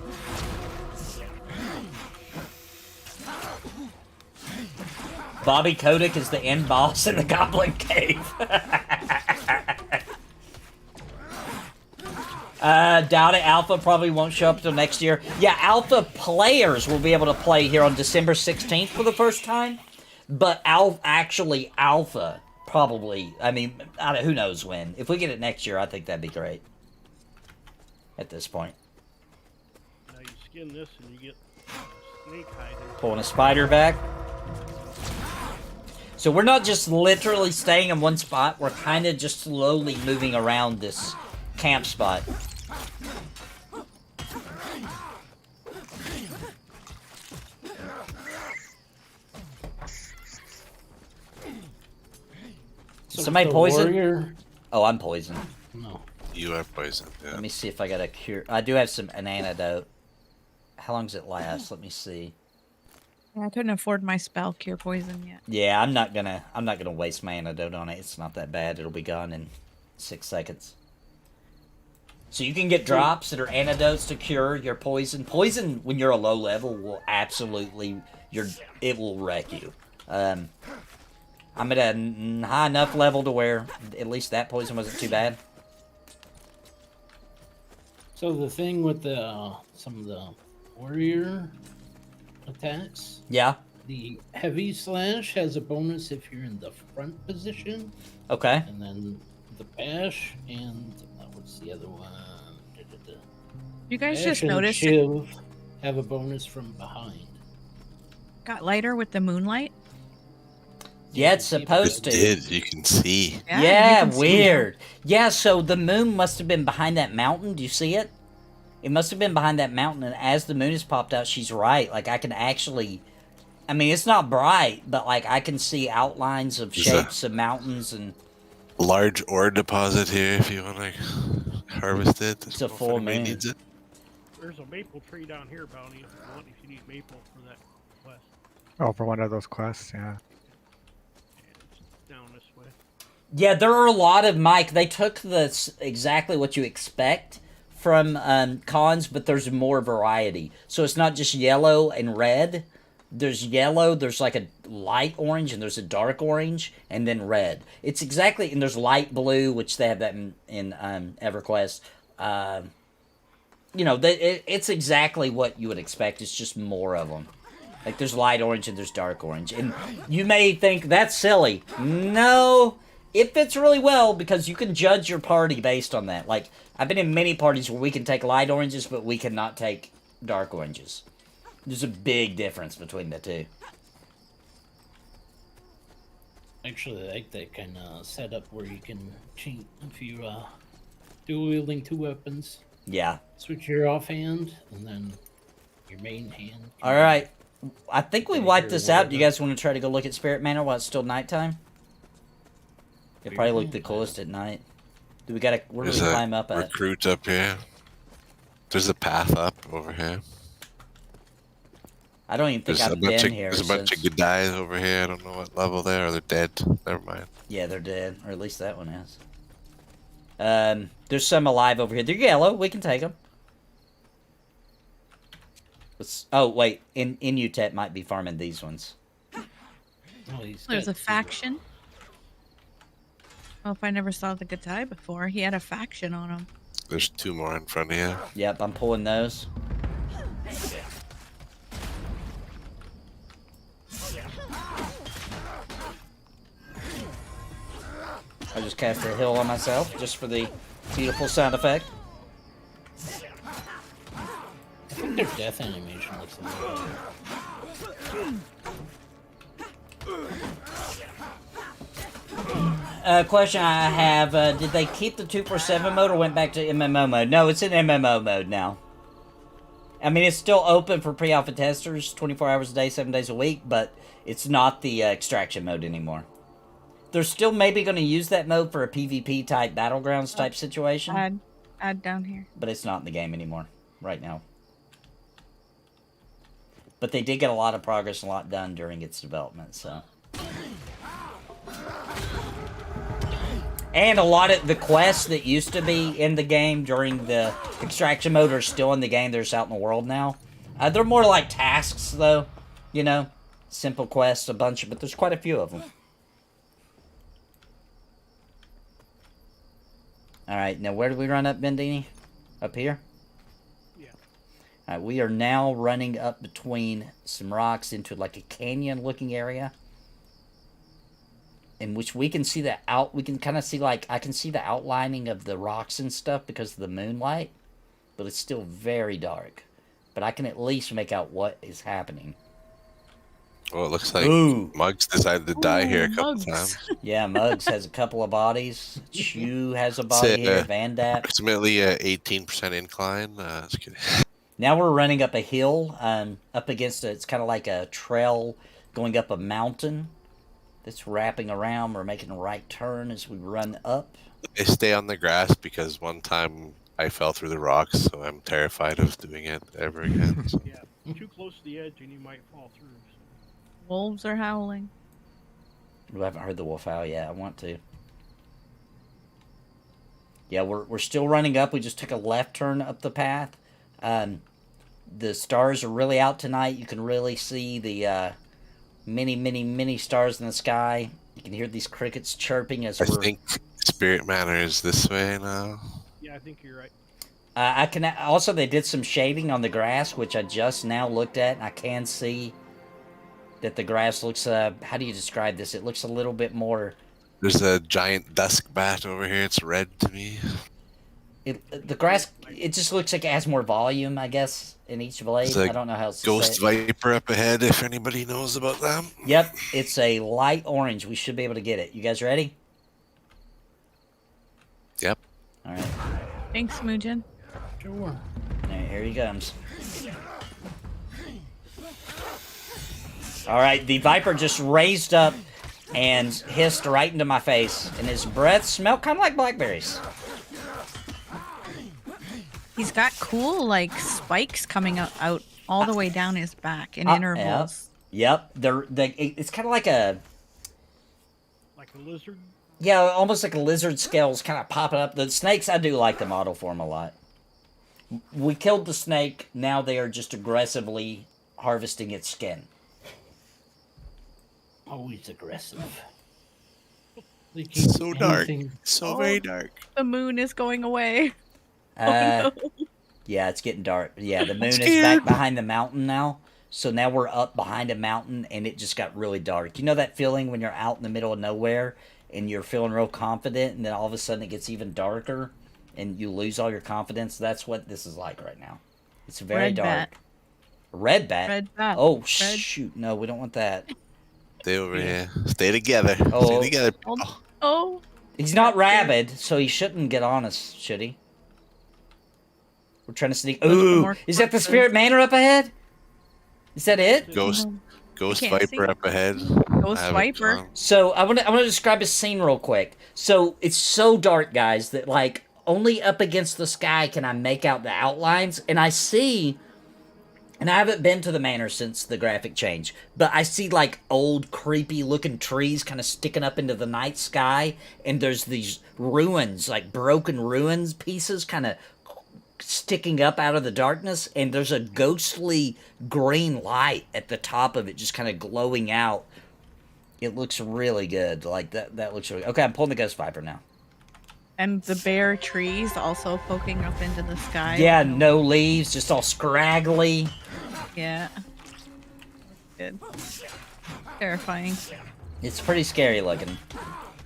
Bobby Kotick is the end boss in the Goblin Cave. Doubt it. Alpha probably won't show up till next year. Yeah, Alpha players will be able to play here on December 16th for the first time. But Alpha probably, I mean, who knows when. If we get it next year, I think that'd be great. At this point. Now you skin this and you get snake hide. Pulling a spider back. So we're not just literally staying in one spot. We're kind of just slowly moving around this camp spot. So Somebody the poisoned? warrior- Oh, I'm poisoned. No. You are poisoned. Yeah. Let me see if I got a cure. I do have an antidote. How long does it last? Let me see. Yeah, I couldn't afford my spell cure poison yet. Yeah, I'm not gonna waste my antidote on it. It's not that bad. It'll be gone in 6 seconds. So you can get drops that are antidotes to cure your poison. Poison when you're a low level will absolutely it will wreck you. I'm at a high enough level to where at least that poison wasn't too bad. So the thing with the some of the warrior attacks, Yeah. the heavy slash has a bonus if you're in the front position, Okay. and then the bash and what's the other one? You guys Bash just and noticed it Chiv have a bonus from behind. got lighter with the moonlight? Yeah, it's supposed It to. did. You can see. Yeah, Yeah, you can see weird. Yeah, so the moon must have been behind that mountain. Do you see it? It must have been behind that mountain, and as the moon has popped out, she's right. Like, I can actually... I mean, it's not bright, but, like, I can see outlines of Is shapes of mountains, and Large ore deposit here if you want to harvest it. It's a Don't know if full anybody moon. needs it. There's a maple tree down here, Bounty, if you want, if you need maple for that quest. Oh, for one of those quests, yeah. It's down this way. yeah, there are a lot of, Mike, they took exactly what you expect from cons, but there's more variety. So it's not just yellow and red. There's yellow, there's like a light orange, and there's a dark orange, and then red. It's exactly, and there's light blue, which they have that in EverQuest. You know, it's exactly what you would expect. It's just more of them. Like, there's light orange and there's dark orange. And you may think, that's silly. No, It fits really well because you can judge your party based on that. Like, I've been in many parties where we can take light oranges, but we cannot take dark oranges. There's a big difference between the two. Actually, I like that kind of setup where you can cheat if you dual wielding 2 weapons. Yeah. Switch your offhand and then your main hand. All right. I think we Dagger wiped or this out. Do you whatever. guys want to try to go look at Spirit Manor while it's still nighttime? It probably look the Spirit coolest at night. Do we gotta? Where do we There's a climb up at? recruit up here. There's a path up over here. I don't even think There's a I've bunch been of here there's a bunch of since. good guys over here. I don't know what level they are. They're dead. Never mind. Yeah, they're dead, or at least that one is. There's some alive over here. They're yellow. We can take them. Oh wait, in UTEP might be farming these ones. Oh, he's There's got a 2. faction. Oh, if I never saw the guy before, he had a faction on him. There's 2 more in front of you. Yep, I'm pulling those. I just cast a heal on myself just for the beautiful sound effect. I think their death animation looks a little better. Question I have, did they keep the 247 mode or went back to MMO mode? No, it's in MMO mode now. I mean, it's still open for pre-alpha testers 24 hours a day, 7 days a week, but it's not the extraction mode anymore. They're still maybe going to use that mode for a PvP type battlegrounds type situation, Add down here. but it's not in the game anymore right now. But they did get a lot of progress and a lot done during its development, so. And a lot of the quests that used to be in the game during the extraction mode are still in the game. They're just out in the world now. They're more like tasks, though. You know? Simple quests, a bunch of, but there's quite a few of them. Alright, now where do we run up, Bendini? Up here? Yeah. Alright, we are now running up between some rocks into like a canyon-looking area. In which we can see we can kind of see, like, I can see the outlining of the rocks and stuff because of the moonlight. But it's still very dark. But I can at least make out what is happening. Oh, it looks like Ooh. Muggs decided to die here a couple Muggs. times. Yeah, Muggs has a couple of bodies. Chew has a It's, body here. Van Dap. Approximately a 18% incline. Just kidding. Now we're running up a hill, up against it's kind of like a trail going up a mountain that's wrapping around. We're making a right turn as we run up. I stay on the grass because one time I fell through the rocks, so I'm terrified of doing it ever again. So. Yeah. Too close to the edge and you might fall through. So. Wolves are howling. I haven't heard the wolf howl yet. I want to. Yeah, we're still running up. We just took a left turn up the path. The stars are really out tonight. You can really see the many stars in the sky. You can hear these crickets chirping as I we're... think Spirit Manor is this way now. Yeah, I think you're right. I can also, they did some shading on the grass, which I just now looked at, and I can see that the grass looks, how do you describe this? It looks a little bit more... There's a giant dusk bat over here. It's red to me. The grass, it just looks like it has more volume, I guess, in each blade. There's a I don't know how else to Ghost say it. Viper up ahead, if anybody knows about them. Yep, it's a light orange. We should be able to get it. You guys ready? Yep. All right. Thanks, Mugen. Sure. All right, here he comes. All right, the Viper just raised up and hissed right into my face, and his breath smelled kind of like blackberries. He's got cool, like, spikes coming out all the way down his back in intervals. Yep, it's kind of like a... Like a lizard. Yeah, almost like a lizard scales kind of popping up. The snakes, I do like the model form a lot. We killed the snake. Now they are just aggressively harvesting its skin. Always aggressive. They keep It's so dark. anything- So very dark. The moon is going away. Uh, Oh, no. Yeah, it's getting dark. Yeah, the moon is scared. back behind the mountain now. So now we're up behind a mountain, and it just got really dark. You know that feeling when you're out in the middle of nowhere, and you're feeling real confident, and then all of a sudden it gets even darker, and you lose all your confidence. That's what this is like right now. It's very Red dark. bat. Red bat? Red bat. Oh, Red. shoot. No, we don't want that. Stay over here. Stay together. Oh. Stay together. Oh. He's not rabid, so he shouldn't get on us, should he? We're trying to sneak. Look for Ooh, more is that the corpses. spirit manor up ahead? Is that it? Ghost Can't Viper see. up ahead. Ghost I have it Viper. on. So I want to describe his scene real quick. So it's so dark, guys, that like only up against the sky can I make out the outlines, and I see. And I haven't been to the manor since the graphic change, but I see like old creepy looking trees kind of sticking up into the night sky, and there's these ruins, like broken ruins pieces kind of sticking up out of the darkness, and there's a ghostly green light at the top of it just kind of glowing out. It looks really good. Like that looks really okay. I'm pulling the Ghost Viper now. And the bare trees also poking up into the sky. Yeah, no leaves, just all scraggly. Yeah. Good. Terrifying. It's pretty scary looking.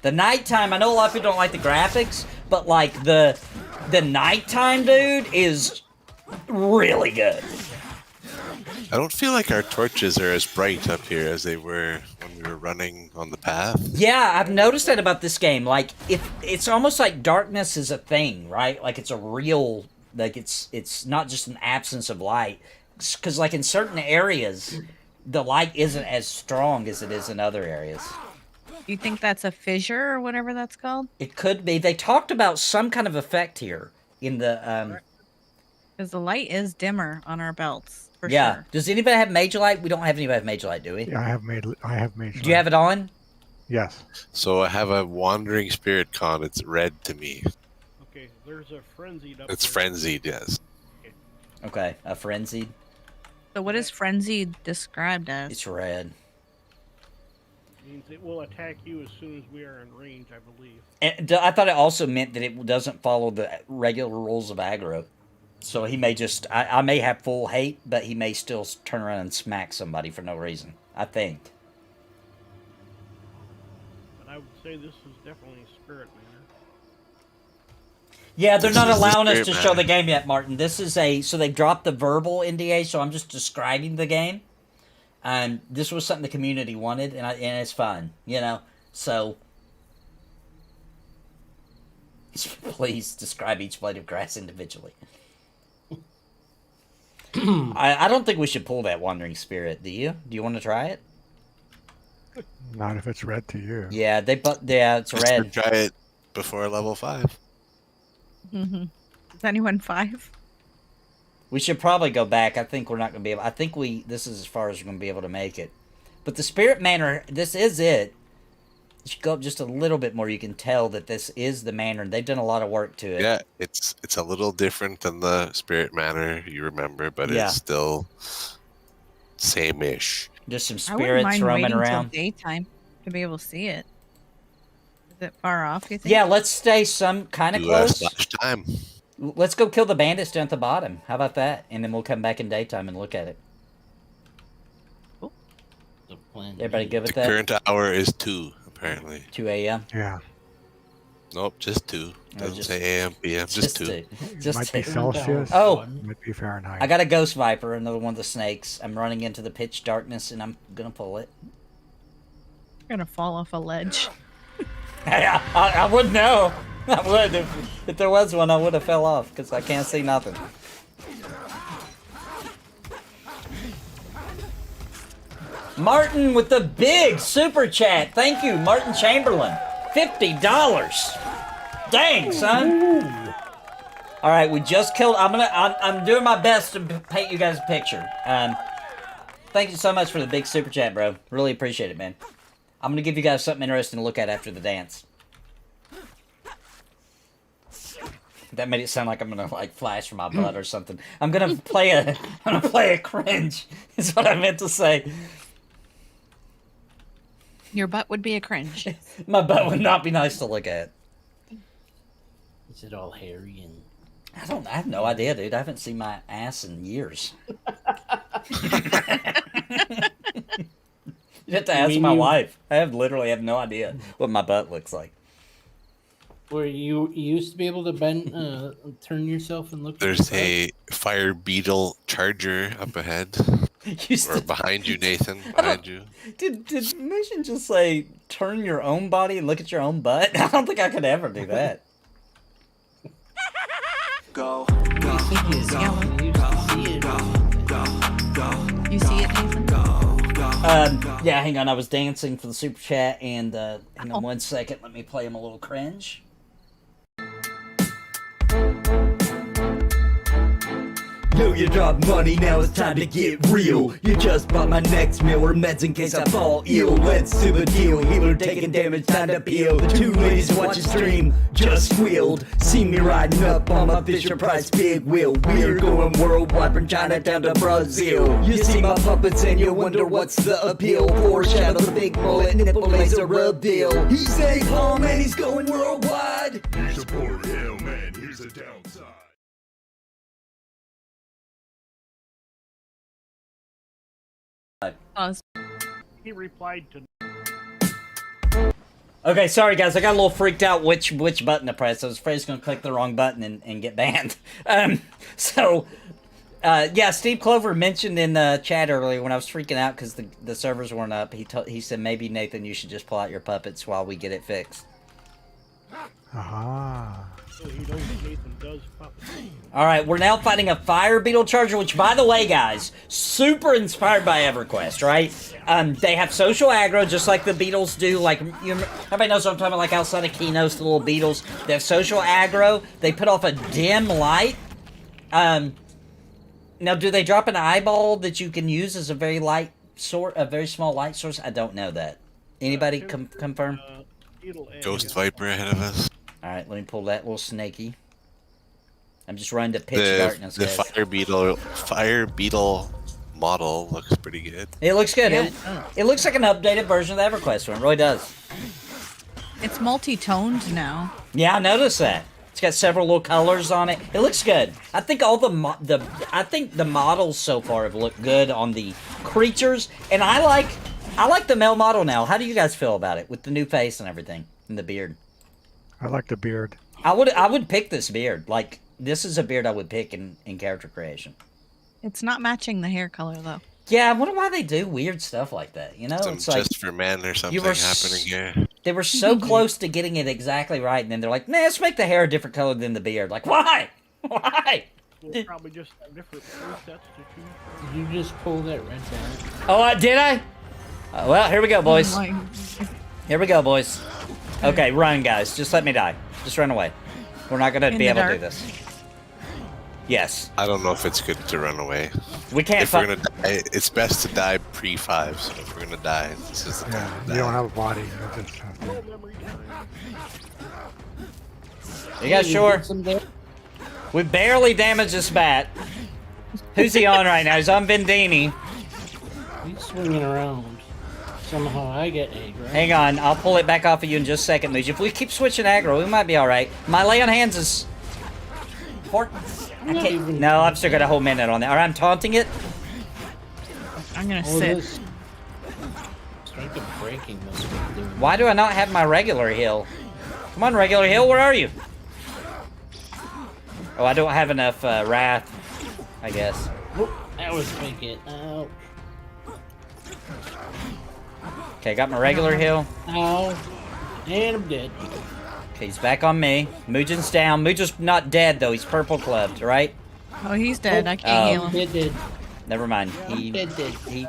The nighttime, I know a lot of people don't like the graphics, but like the nighttime, dude, is really good. I don't feel like our torches are as bright up here as they were when we were running on the path. Yeah, I've noticed that about this game. Like, it's almost like darkness is a thing, right? Like it's a real, like it's not just an absence of light. Because like in certain areas, the light isn't as strong as it is in other areas. Do you think that's a fissure or whatever that's called? It could be. They talked about some kind of effect here in the Because the light is dimmer on our belts, for yeah. sure. Does anybody have Major Light? We don't have anybody have Major Light, do we? Yeah, I have made. Do you have it on? Yes. So I have a wandering spirit con. It's red to me. Okay, there's a frenzied up It's there. frenzied, yes. Okay, a frenzied. So what is frenzied described as? It's red. Means it will attack you as soon as we are in range, I believe. And I thought it also meant that it doesn't follow the regular rules of aggro. So he may just, I may have full hate, but he may still turn around and smack somebody for no reason. I think. But I would say this is definitely spirit manner. Yeah, they're This not is the allowing us spirit to show matter. the game yet, Martin. This is so they dropped the verbal NDA, so I'm just describing the game. This was something the community wanted, and it's fun, you know. So, please describe each blade of grass individually. I don't think we should pull that Wandering Spirit. Do you? Do you want to try it? Not if it's red to you. Yeah, it's Let's red. try it before level 5. Mm-hmm. Is anyone 5? We should probably go back. I think we're not going to be able. I think this is as far as we're going to be able to make it. But the Spirit Manor, this is it. You should go up just a little bit more. You can tell that this is the manor. They've done a lot of work to it. Yeah, it's a little different than the spirit manor you remember, but Yeah. it's still same-ish. Just some I wouldn't spirits mind roaming waiting around. till daytime to be able to see it. Is it far off, you think? Yeah, let's stay some kind of close. Slash time. Let's go kill the bandits down at the bottom. How about that? And then we'll come back in daytime and look at it. The plan. Everybody good The with that? current hour is 2, apparently. 2 a.m. Yeah. Nope, just 2. Doesn't just- say AM, PM, just 2. It Just might be two. Celsius. Oh. It might be Fahrenheit. I got a Ghost Viper, another one of the snakes. I'm running into the pitch darkness, and I'm gonna pull it. You're gonna fall off a ledge. I would know. I would. If there was one, I would have fell off, because I can't see nothing. Martin with the big super chat. Thank you, Martin Chamberlain. $50. Dang, son. All right, we just killed. I'm doing my best to paint you guys a picture. Thank you so much for the big super chat, bro. Really appreciate it, man. I'm gonna give you guys something interesting to look at after the dance. That made it sound like I'm gonna like flash from my butt or something. I'm gonna play a cringe. Is what I meant to say. Your butt would be a cringe. My butt would not be nice to look at. Is it all hairy and? I have no idea, dude. I haven't seen my ass in years. You have to ask mean my you- wife. I literally have no idea what my butt looks like. Where you used to be able to bend, turn yourself and look. There's at your a fire beetle charger up ahead. Used Or to- behind you, Nathan. Behind you. Did Mission just say turn your own body and look at your own butt? I don't think I could ever do that. You see it, Nathan? Yeah, hang on. I was dancing for the super chat, and hang on 1 second. Let me play him a little cringe. Yo, you drop money, now it's time to get real. You just bought my next meal or meds in case I fall ill. Let's do the deal. Healer taking damage, time to peel. The two ladies watching stream just squealed. See me riding up on my Fisher Price big wheel. We're going worldwide from China down to Brazil. You see my puppets and you wonder what's the appeal. Foreshadow the big mullet, nipple laser reveal. He's a palm and he's going worldwide. You support him, man. Here's the downside. Pause. He replied to Okay, sorry guys, I got a little freaked out which button to press. I was afraid I was going to click the wrong button and get banned. Yeah, Steve Clover mentioned in the chat earlier when I was freaking out because the servers weren't up. He said maybe Nathan, you should just pull out your puppets while we get it fixed. Aha. so he knows Nathan does puppets. All right, we're now fighting a fire beetle charger, which, by the way, guys, super inspired by EverQuest, right? They have social aggro, just like the beetles do. Like, everybody knows what I'm talking about, like outside of Kinos, the little beetles. They have social aggro. They put off a dim light. Now, do they drop an eyeball that you can use as a very very small light source? I don't know that. Anybody confirm? Ghost Viper ahead of us. All right, let me pull that little snaky. I'm just running to pitch darkness, The guys. fire beetle model looks pretty good. It looks good. Yeah. It looks like an updated version of the EverQuest one. It really does. It's multi-toned now. Yeah, I noticed that. It's got several little colors on it. It looks good. I think all the models so far have looked good on the creatures, and I like the male model now. How do you guys feel about it with the new face and everything and the beard? I like the beard. I would pick this beard. Like, this is a beard I would pick in character creation. It's not matching the hair color though. Yeah, I wonder why they do weird stuff like that. You know, Some it's like just for men or something were happening here. they were so close to getting it exactly right, and then they're like, "Nah, let's make the hair a different color than the beard." Like, why? Why? We'll probably just have different presets to choose from. Did you just pull that red down? Oh, did I? Well, here we go, boys. Oh my- Here we go, boys. Okay, run, guys. Just let me die. Just run away. We're not gonna In be the able to dark? do this. Yes, I don't know if it's good to run away. we can't. If we're gonna die, it's best to die pre-5. So if we're gonna die, this is the Yeah, time to you don't die. have a body. You just have to. Memory time. You guys Hey, sure? did some da- We barely damaged this bat. Who's he on right now? He's on Vendini. He's swinging around. Somehow I get aggro. Hang on, I'll pull it back off of you in just a second, Luigi. If we keep switching aggro, we might be alright. My lay on hands is... I can't... No, I'm still got a whole minute on that. Alright, I'm taunting it. I'm gonna Oh, sit. this strength of breaking must be doing. Why do I not have my regular heal? Come on, regular heal, where are you? Oh, I don't have enough wrath, I guess. That was make it. Ow. Okay, got my regular heal. Ow. And I'm dead. Okay, he's back on me. Mujin's down. Mujin's not dead, though. He's purple clubbed, right? Oh, he's dead. I can't heal him. Dead. Never mind. He Dead.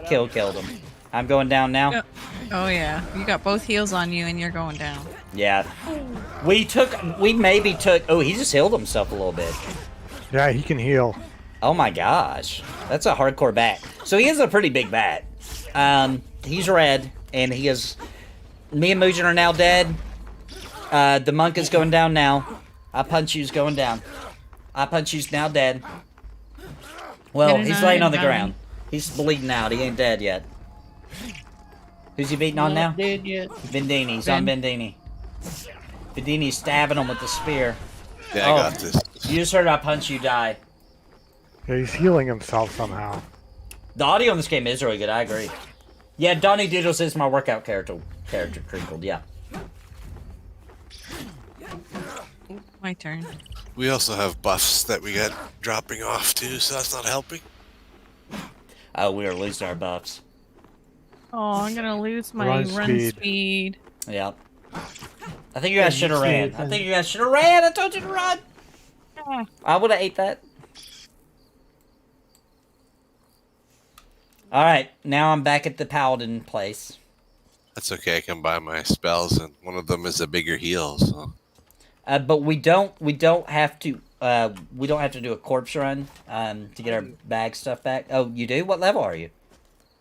killed him. I'm going down now. Oh yeah, you got both heals on you and you're going down. Yeah. We maybe took... Oh, he just healed himself a little bit. Yeah, he can heal. Oh my gosh. That's a hardcore bat. So he is a pretty big bat. He's red, and he is... Me and Mujin are now dead. The monk is going down now. I punch you's going down. I punch you's now dead. Well, he's laying on the ground. He's bleeding out. He ain't dead yet. Who's he beating on now? Not dead yet. Vendini. He's on Vendini. Vendini's stabbing him with the spear. Yeah, I got this. You just heard I punch you die. Yeah, he's healing himself somehow. The audio in this game is really good, I agree. Yeah, Donnie Doodles is my workout character. Crinkled, yeah. My turn. We also have buffs that we got dropping off too, so that's not helping. Oh, we are losing our buffs. Oh, I'm gonna lose my Run run speed. speed. Yep. I think you guys should have you see ran. it I then. think you guys should have ran. I told you to run. Ah, I would have ate that. All right, now I'm back at the paladin place. That's okay. I can buy my spells, and one of them is a bigger heal. So But we don't have to do a corpse run to get our bag stuff back. Oh, you do? What level are you?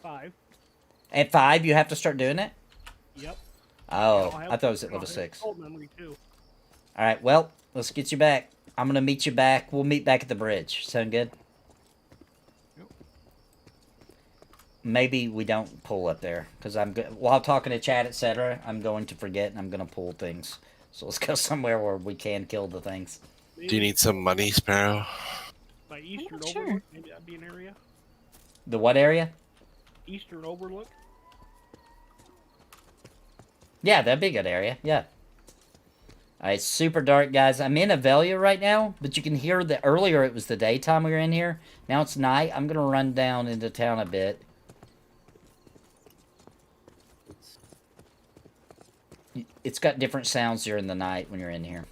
5. At 5, you have to start doing it. Yep. Oh, I'll have- I thought it was at I'll level have 6. cold memory too. All right, well, let's get you back. I'm gonna meet you back. We'll meet back at the bridge. Sound good? Maybe we don't pull up there because while talking to chat, etc. I'm going to forget and I'm gonna pull things. So let's go somewhere where we can kill the things. do you need some money, Sparrow? By Eastern not sure. Overlook, maybe that'd be an area. The what area? Eastern Overlook. Yeah, that'd be a good area. Yeah. Alright, it's super dark, guys. I'm in Avelia right now, but you can hear that earlier it was the daytime we were in here. Now it's night. I'm gonna run down into town a bit. It's got different sounds during the night when you're in here.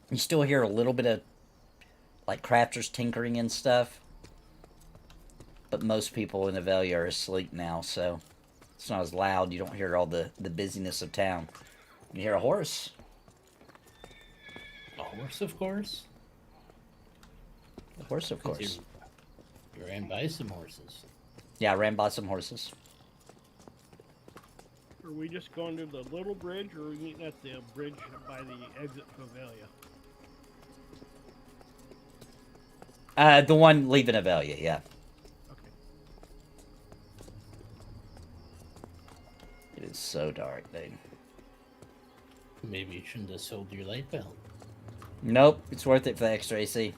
You still hear a little bit of like crafters tinkering and stuff. But most people in Avelia are asleep now, so it's not as loud. You don't hear all the busyness of town. You hear a horse. A horse, of course. A horse, of 'Cause course. You ran by some horses. Yeah, I ran by some horses. Are we just going to the little bridge, or are we meeting at the bridge by the exit to Avelia? The one leaving Avelia, yeah. Okay. It is so dark, dude. Maybe you shouldn't have sold your light belt. Nope, it's worth it for the extra AC.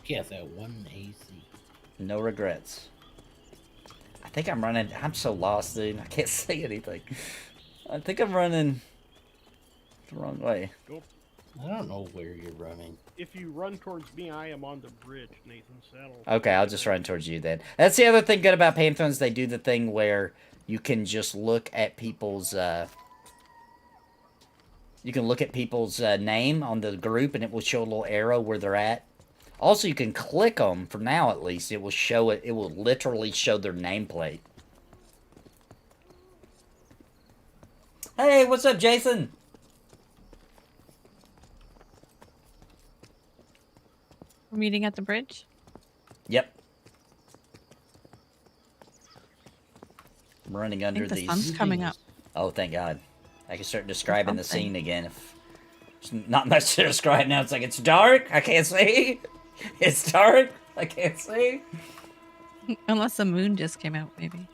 Yeah, that one AC. No regrets. I think I'm running. I'm so lost, dude. I can't see anything. I think I'm running the wrong way. I don't know where you're running. If you run towards me, I am on the bridge, Nathan. So that'll... Okay, I'll just run towards you then. That's the other thing good about Pantheons. They do the thing where you can just look at people's. You can look at people's name on the group, and it will show a little arrow where they're at. Also, you can click them, for now at least. It will show it. It will literally show their nameplate. Hey, what's up, Jason? we're meeting at the bridge. Yep. I'm running I under think the these. sun's coming up. Oh, thank God. I can start describing the Something. scene again. If there's not much to describe now. It's like, it's dark. I can't see. It's dark. I can't see. Unless the moon just came out, maybe.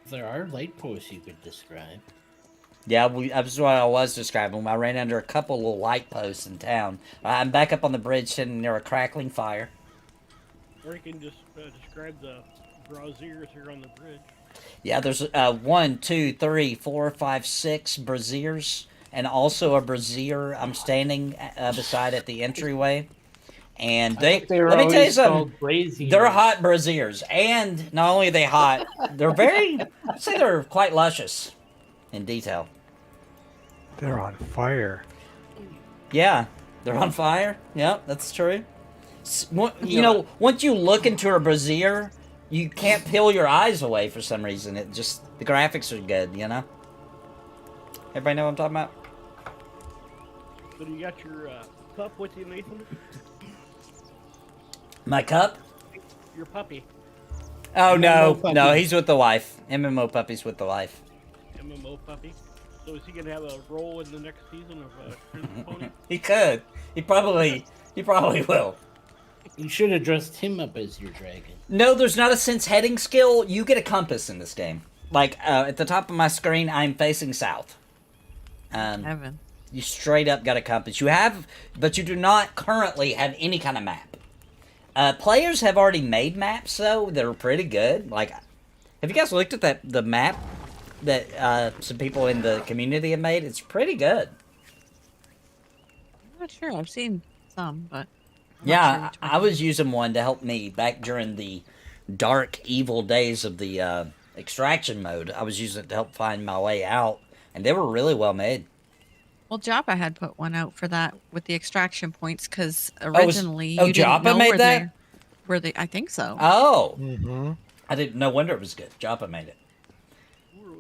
There are light posts you could describe. Yeah, that's what I was describing. I ran under a couple little light posts in town. I'm back up on the bridge sitting near a crackling fire. Or you can just describe the braziers here on the bridge. Yeah, there's 1, 2, 3, 4, 5, 6 braziers, and also a brazier I'm standing beside at the entryway. And let me tell you something. They're hot braziers, and not only are they hot, they're I'd say they're quite luscious in detail. They're on fire. Yeah, they're on fire. Yep, that's true. You know, once you look into a brazier, you can't peel your eyes away for some reason. It just, the graphics are good, you know? Everybody know what I'm talking about? So do you got your pup with you, Nathan? My cup? Your puppy. Oh, no. MMO puppy. No, he's with the wife. MMO puppy's with the wife. MMO puppy. So is he gonna have a role in the next season of Prince Pony? He could. He probably will. You should have dressed him up as your dragon. No, there's not a sense heading skill. You get a compass in this game. Like, at the top of my screen, I'm facing south. Heaven. You straight up got a compass. You have, but you do not currently have any kind of map. Players have already made maps though that are pretty good. Like, have you guys looked at the map that some people in the community have made? It's pretty good. I'm not sure. I've seen some, but I'm not sure Yeah, which one. I was using one to help me back during the dark, evil days of the extraction mode. I was using it to help find my way out, and they were really well made. Well, Joppa had put one out for that with the extraction points because was- originally oh, you didn't Joppa know made where that? they. I think so. Oh, Mm-hmm. I didn't. No wonder it was good. Joppa made it.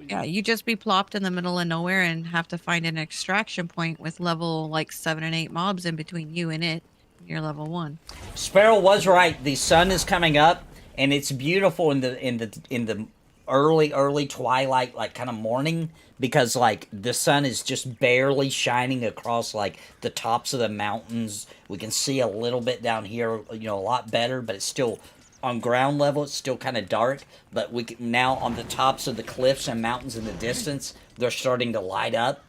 Yeah, you just be plopped in the middle of nowhere and have to find an extraction point with level like 7 and 8 mobs in between you and it. You're level 1. Sparrow was right. The sun is coming up, and it's beautiful in the early twilight, like kind of morning, because like the sun is just barely shining across like the tops of the mountains. We can see a little bit down here, you know, a lot better, but it's still on ground level. It's still kind of dark, but we can now on the tops of the cliffs and mountains in the distance, they're starting to light up,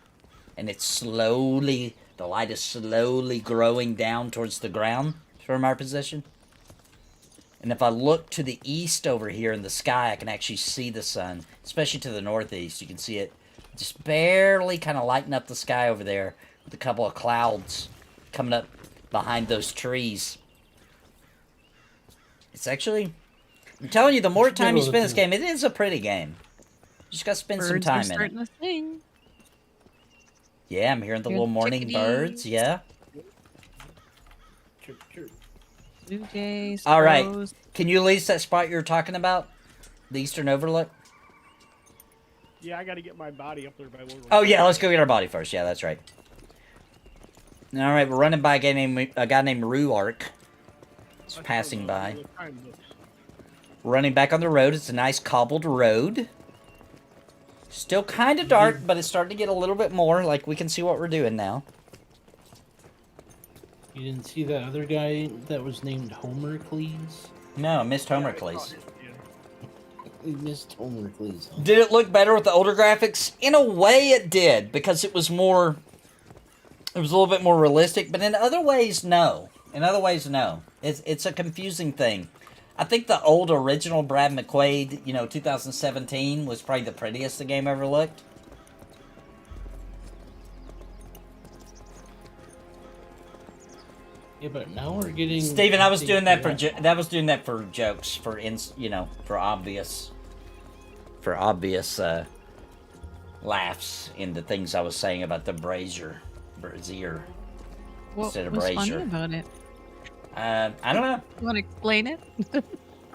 and it's slowly. The light is slowly growing down towards the ground from our position. And if I look to the east over here in the sky, I can actually see the sun, especially to the northeast. You can see it just barely kind of lighting up the sky over there with a couple of clouds coming up behind those trees. It's actually, I'm telling you, the more time you spend in this game, it is a pretty game. You just got to spend some Birds time are in it. starting to sing. Yeah, I'm hearing the Hear little the morning chickadees. birds. Yeah. Chirp, chirp. Blue jays. All right. crows. Can you lease that spot you're talking about? The Eastern Overlook? Yeah, I got to get my body up there by one. Oh, yeah, let's go get our body first. Yeah, that's right. All right, we're running by a guy named Ruark. Just passing by. Running back on the road. It's a nice cobbled road. Still kind of dark, but it's starting to get a little bit more. Like, we can see what we're doing now. You didn't see that other guy that was named Homercles? No, I missed Homercles. We missed Homercles. Huh? Did it look better with the older graphics? In a way, it did, because it was more... It was a little bit more realistic, but in other ways, no. In other ways, no. It's a confusing thing. I think the old original Brad McQuaid, 2017, was probably the prettiest the game ever looked. Yeah, but now we're getting... Steven, I was doing that for jokes, for obvious laughs into things I was saying about the brazier What instead of was funny brazier. about it? I don't know. You want to explain it?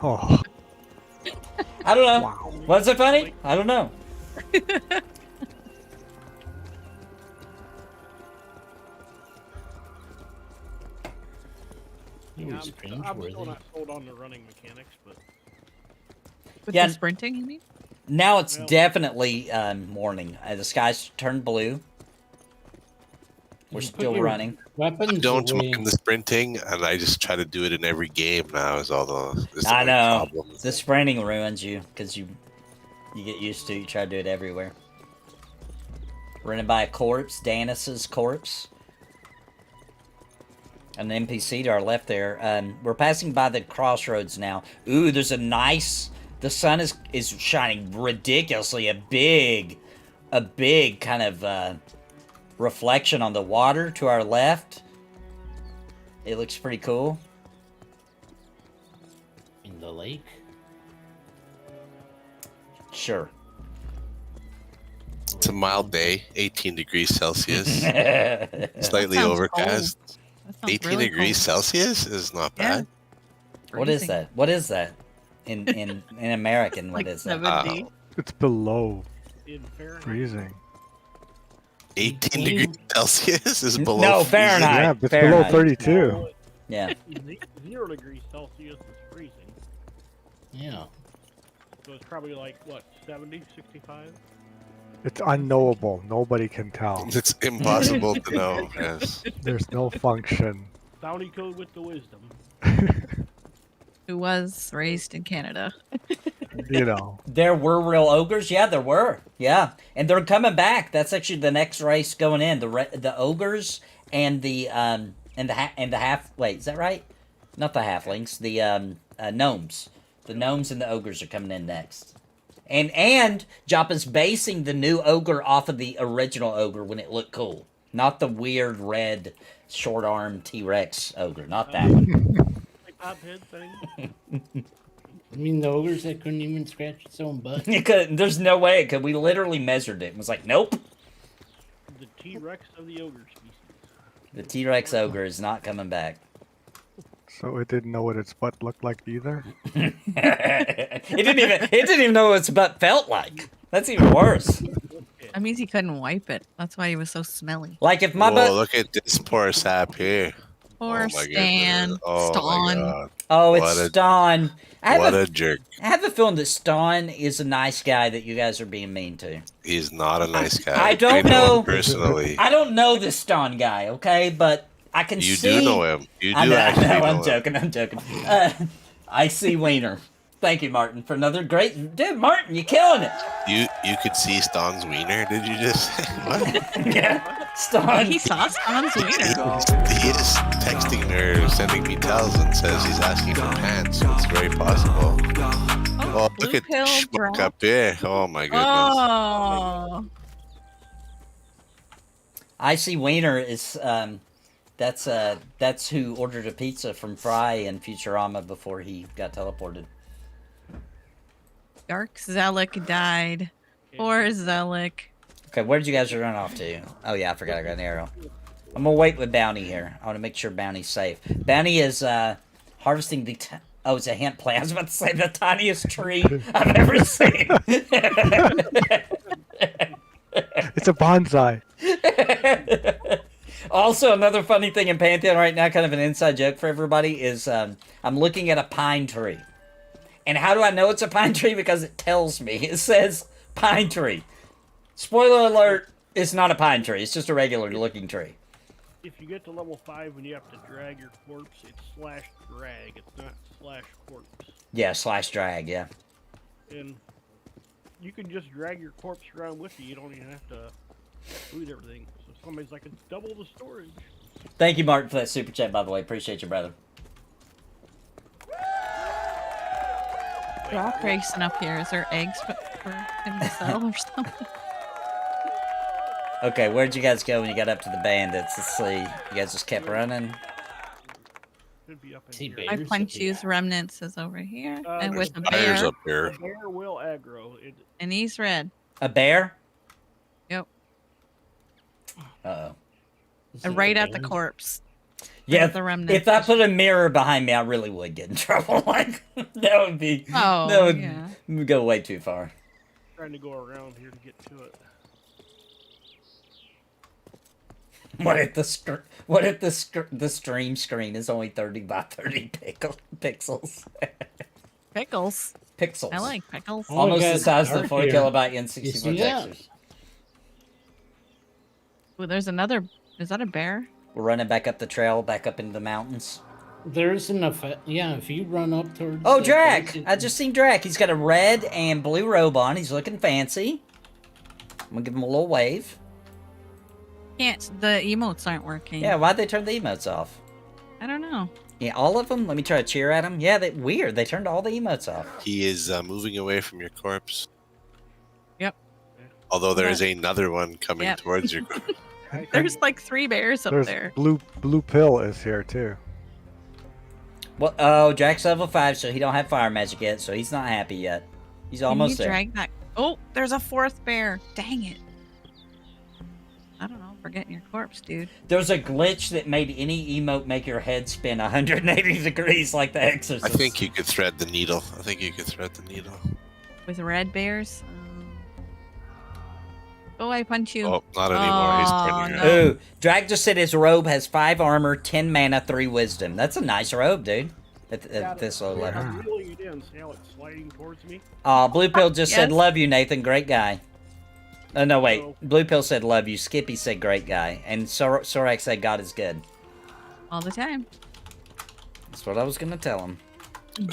Oh, I don't know. wow. Was it funny? I don't know. You were I'm still cringeworthy. not sold on the running mechanics, but With Yeah. the sprinting, you mean? Now it's Well- definitely morning. The sky's turned blue. We're You put still your running. Weapons Don't away. mind the sprinting, and I just try to do it in every game now. Is all the I know. problem. The sprinting ruins you because you get used to it. You try to do it everywhere. Running by a corpse, Danis's corpse. An NPC to our left there. We're passing by the crossroads now. Ooh, there's a nice... The sun is shining ridiculously. A big kind of reflection on the water to our left. It looks pretty cool. In the lake? Sure. It's a mild day, 18 degrees Celsius, What slightly sounds overcast. That sounds 18 really degrees cold. Celsius is not Yeah. bad. is Freezing. that? What is that? In American, what Like is that? 70. It's below in Fahrenheit, freezing. 18 degrees Celsius is below No, freezing. Fahrenheit. Yeah, but it's Fahrenheit. below 32. well, Yeah. 0 degrees Celsius is freezing. Yeah. So it's probably like, what, 70, 65? It's unknowable. Nobody can tell. It's impossible to know. Yes. There's no function. Bounty code with the wisdom. Who was raised in Canada. You know. There were real ogres? Yeah, there were. Yeah. And they're coming back. That's actually the next race going in. The ogres and the half... Wait, is that right? Not the halflings, the gnomes. The gnomes and the ogres are coming in next. And Joppa's basing the new ogre off of the original ogre when it looked cool. Not the weird red short-armed T-Rex ogre. Not that one. Like top head thing. I mean, the ogres that couldn't even scratch its own butt. There's no way it could. We literally measured it and was like, nope. The T-Rex of the ogre species. The T-Rex ogre is not coming back. So it didn't know what its butt looked like either. It didn't even know what its butt felt like. That's even worse. That means he couldn't wipe it. That's why he was so smelly. Like if my Whoa, butt. look at this poor sap here. Poor my Stan. goodness. Oh my Stan. God. Oh, it's What a- Stan. What a jerk. I have a feeling that Stan is a nice guy that you guys are being mean to. He's not a nice guy. I don't know know. him personally. I don't know this Stan guy, okay? But I can You see. do know him. You do I know, actually know I'm him. joking. I'm joking. I see Wiener. Thank you, Martin, for another great. Dude, Martin, you're killing it. You could see Stan's wiener, did you just say? What? Yeah, Stan. He saw Stan's wiener. He is texting or sending me tells and says he's asking for pants. It's very possible. Oh, look blue at pill Schmuck drop. up here. Oh my goodness. Oh. I see Wiener is that's who ordered a pizza from Fry in Futurama before he got teleported. Dark Zealot died. Poor Zealot. Okay, where did you guys run off to? Oh yeah, I forgot I got an arrow. I'm gonna wait with Bounty here. I want to make sure Bounty's safe. Bounty is harvesting the. Oh, it's a hemp plant. I was about to say the tiniest tree I've ever seen. It's a bonsai. Also, another funny thing in Pantheon right now, kind of an inside joke for everybody, is I'm looking at a pine tree. And how do I know it's a pine tree? Because it tells me. It says pine tree. Spoiler alert, it's not a pine tree. It's just a regular looking tree. If you get to level 5 and you have to drag your corpse, it's slash drag. It's not slash corpse. Yeah, slash drag, yeah. And you can just drag your corpse around with you. You don't even have to loot everything. So somebody's like, it's double the storage. Thank you, Martin, for that super chat, by the way. Appreciate you, brother. Rock racing up here. Is there eggs for him to sell or something? Okay, where'd you guys go when you got up to the bandits? Let's see. You guys just kept running? Should be up in See, here. bears My up punch here. use remnants is over here. And there's with a Fires bear. up here. The bear will aggro. And he's red. A bear? Yep. Uh-oh. Is And it right a at the bear? corpse. Yeah, The remnants. if I put a mirror behind me, I really would get in trouble. Like, that would be... Oh, that would yeah. go way too far. trying to go around here to get to it. What if the stream screen is only 30 by 30 pixels? Pickles. Pixels. I like pickles. Oh, Almost God, the size of the dark 4 here. kilobyte You N64 see that? textures. Ooh, there's another. Is that a bear? We're running back up the trail, back up into the mountains. There's an effect. Yeah, if you run up towards. Oh, the Drac! place, it- I just seen Drac. He's got a red and blue robe on. He's looking fancy. I'm gonna give him a little wave. Can't. The emotes aren't working. Yeah, why'd they turn the emotes off? I don't know. Yeah, all of them? Let me try to cheer at them. Yeah, weird. They turned all the emotes off. He is moving away from your corpse. Yep. Although there is another one coming Yep. towards your corpse. There's like 3 bears up There's there. blue pill is here too. Well, oh, Drax level 5, so he don't have fire magic yet, so he's not happy yet. He's almost Can you there. drag that? Oh, there's a 4th bear. Dang it. I don't know. Forgetting your corpse, dude. There's a glitch that made any emote make your head spin 180 degrees like the Exorcist. I think you could thread the needle. With red bears. Oh, I punch you. Oh, not anymore. He's Oh, turning no. around. Ooh, Drag just said his robe has 5 armor, 10 mana, 3 wisdom. That's a nice robe, dude. At this low level. I'm reeling it in. See how it's sliding towards me? Blue Pill just said, Yes. love you, Nathan. Great guy. No, wait. No. Blue Pill said, love you. Skippy said, great guy. And Sorak said, God is good. All the time. That's what I was going to tell him.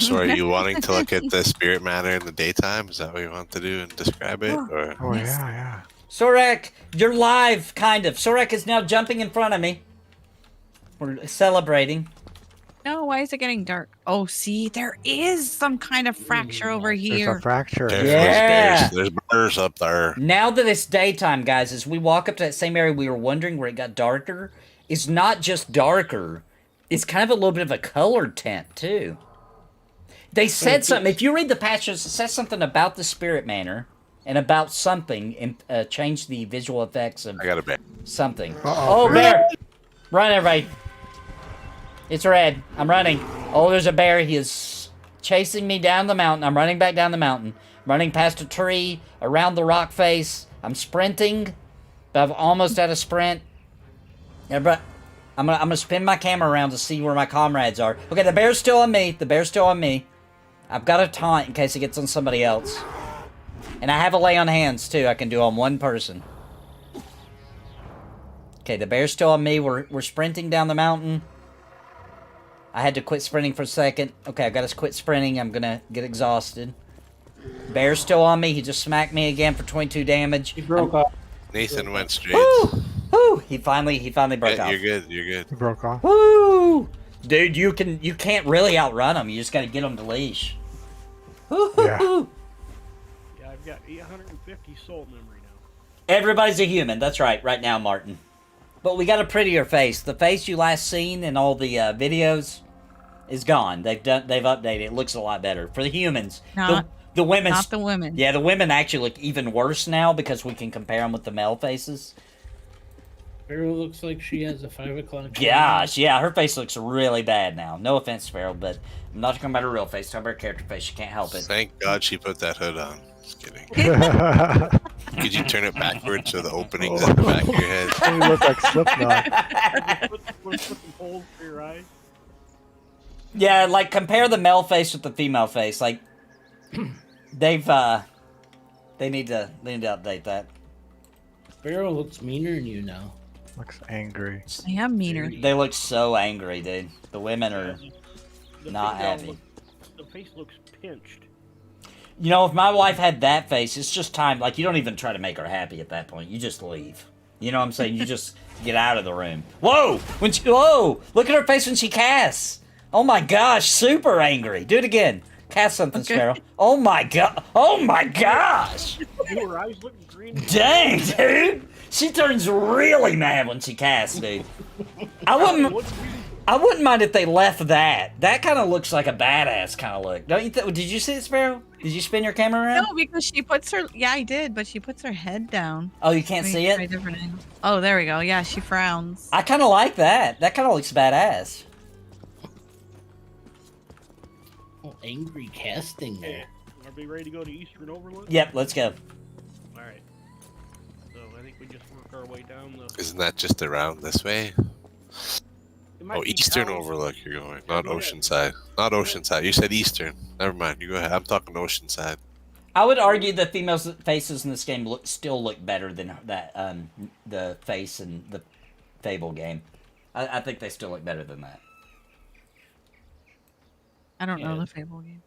So are you wanting to look at the spirit manor in the daytime? Is that what you want to do and describe it? Or Oh yeah. Sorak, you're live, kind of. Sorak is now jumping in front of me. We're celebrating. No, why is it getting dark? Oh, see, there is some kind of fracture over There's here. a fracture. There's Yeah. There's bears up there. Now that it's daytime, guys, as we walk up to that same area we were wondering where it got darker, it's not just darker. It's kind of a little bit of a colored tint, too. They said something. If you read the patch notes, it says something about the Spirit Manor and about something and change the visual effects of I got a bear. something. Uh-oh, Oh, bear! Run, everybody. It's red. I'm running. Oh, there's a bear. He is chasing me down the mountain. I'm running back down the mountain. Running past a tree, around the rock face. I'm sprinting, but I'm almost at a sprint. Everybody, I'm gonna spin my camera around to see where my comrades are. Okay, the bear's still on me. The bear's still on me. I've got a taunt in case it gets on somebody else. And I have a lay on hands, too. I can do on one person. Okay, the bear's still on me. We're sprinting down the mountain. I had to quit sprinting for a second. Okay, I gotta quit sprinting. I'm gonna get exhausted. Bear's still on me. He just smacked me again for 22 damage. He broke off. Nathan went straight. Woo! Woo! He finally broke off. You're good. You're good. He broke off. Woo! Dude, you can't really outrun him. You just gotta get him to leash. Yeah. Woo-hoo-hoo. Yeah, I've got 850 soul memory now. Everybody's a human. That's right now, Martin. But we got a prettier face. The face you last seen in all the videos is gone. They've updated. It looks a lot better for the humans. Not the women. Not the women. Yeah, the women actually look even worse now because we can compare them with the male faces. Sparrow looks like she has a 5 o'clock. Gosh, yeah, her face looks really bad now. No offense, Sparrow, but I'm not talking about her real face. I'm talking about her character face. She can't help it. Thank God she put that hood on. Just kidding. Could you turn it backwards so the opening's at the back of your head? You look like Slipknot. Put some holes for your eyes. Yeah, like compare the male face with the female face. Like they need to update that. Sparrow looks meaner than you now. Looks angry. I am meaner. They look so angry, dude. The women are The not female happy. The face looks pinched. You know, if my wife had that face, it's just time. Like, you don't even try to make her happy at that point. You just leave. You know what I'm saying? You just get out of the room. Whoa! Whoa! Look at her face when she casts. Oh my gosh, super angry. Do it again. Cast something, Okay. Sparrow. Oh my god. Oh my gosh! Her eyes look green. Dang, dude! She turns really mad when she casts, dude. I wouldn't mind if they left that. That kind of looks like a badass kind of look. Don't you think? Did you see it, Sparrow? Did you spin your camera around? No, because she puts her. Yeah, I did, but she puts her head down. Oh, you can't see Try a it? different angle. Oh, there we go. Yeah, she frowns. I kind of like that. That kind of looks badass. Oh, angry casting there. Are we ready to go to Eastern Overlook? Yep, let's go. Alright. So I think we just work our way down the... Isn't that just around this way? It might Oh, be Eastern down- Overlook you're going, not Go ahead. Oceanside. Not Oceanside. You said Eastern. Never mind. You go ahead. I'm talking Oceanside. I would argue the female faces in this game still look better than that the face in the Fable game. I think they still look better than that. I don't know Yeah. the Fable game.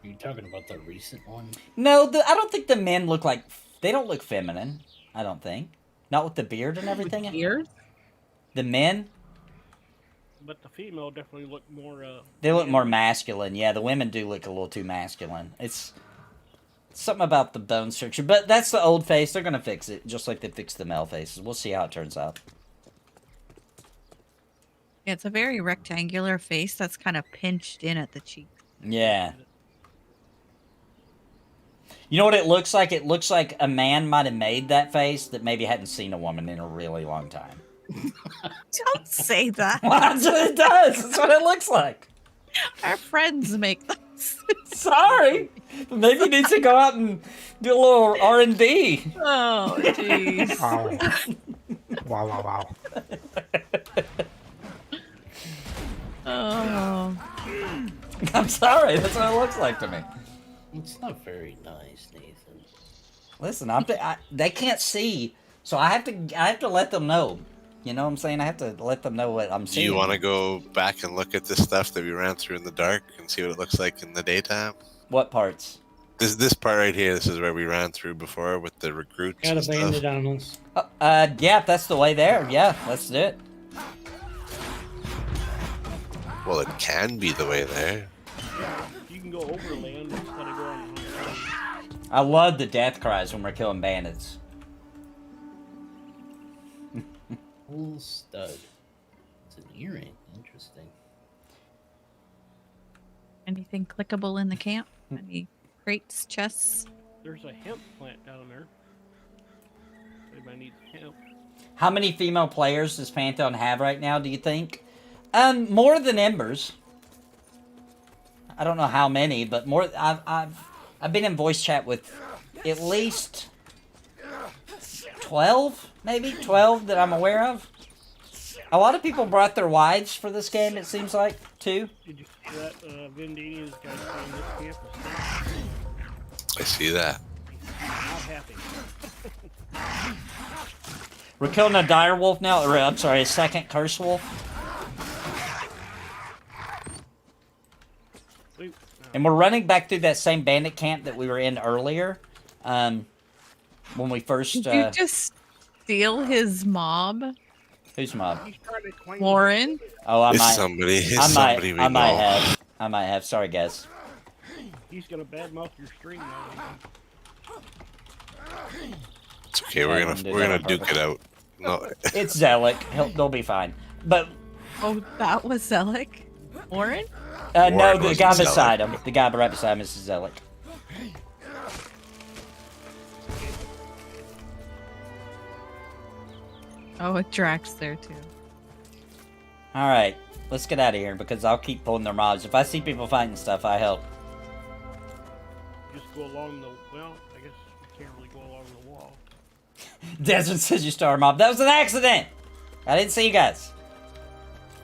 Are you talking about the recent one? No, I don't think the men look like... They don't look feminine, I don't think. Not with the beard and everything. Beard? The men, But the female definitely look more... they look more masculine. Yeah, the women do look a little too masculine. It's something about the bone structure. But that's the old face. They're going to fix it, just like they fixed the male faces. We'll see how it turns out. Yeah, it's a very rectangular face that's kind of pinched in at the cheek. Yeah. You know what it looks like? It looks like a man might have made that face that maybe hadn't seen a woman in a really long time. Don't say that. That's what it does. That's what it looks like. Our friends make those. Sorry. Maybe you need to go out and do a little R&D. Oh, jeez. Wow. Wow. Oh. I'm sorry. That's what it looks like to me. It's not very nice, Nathan. Listen, they can't see, so I have to let them know. You know what I'm saying? I have to let them know what I'm Do seeing. you want to go back and look at the stuff that we ran through in the dark and see what it looks like in the daytime? What parts? This part right here, this is where we ran through before with the recruits Got and a stuff. bandit on us. Yeah, if that's the way there. Yeah, let's do it. Well, it can be the way there. Yeah, you can go overland instead of going. I love the death cries when we're killing bandits. Full stud. It's an earring. Interesting. Anything clickable in the camp? Any crates, chests? There's a hemp plant down there. Anybody needs hemp? How many female players does Pantheon have right now, do you think? More than Embers. I don't know how many, but more. I've been in voice chat with at least 12, maybe 12 that I'm aware of. A lot of people brought their wives for this game, it seems like, too. Did you see that Vendinia's guy playing this camp? I see that. Not happy. We're killing a dire wolf now, or I'm sorry, a second curse wolf. Wait, And we're running back through that same bandit camp that we were in earlier. When we first... Did you just steal his mob, Who's mob? he's trying to claim Warren? Oh, I It's might... somebody. It's I somebody might, we I might know. have. I might have. Sorry, guys. He's gonna badmouth your stream now. It's okay. I We're wouldn't do gonna that on duke purpose. it out. No, It's Zealot. They'll be fine. But Oh, that was Zelic? Warren? no, Warren the wasn't guy Zealot. beside him. The guy right beside him is Zealot. Oh, a Drax there too. All right, let's get out of here because I'll keep pulling their mobs. If I see people fighting stuff, I help. Just go along the well. I guess you can't really go along the wall. Desmond says you start a mob. That was an accident. I didn't see you guys.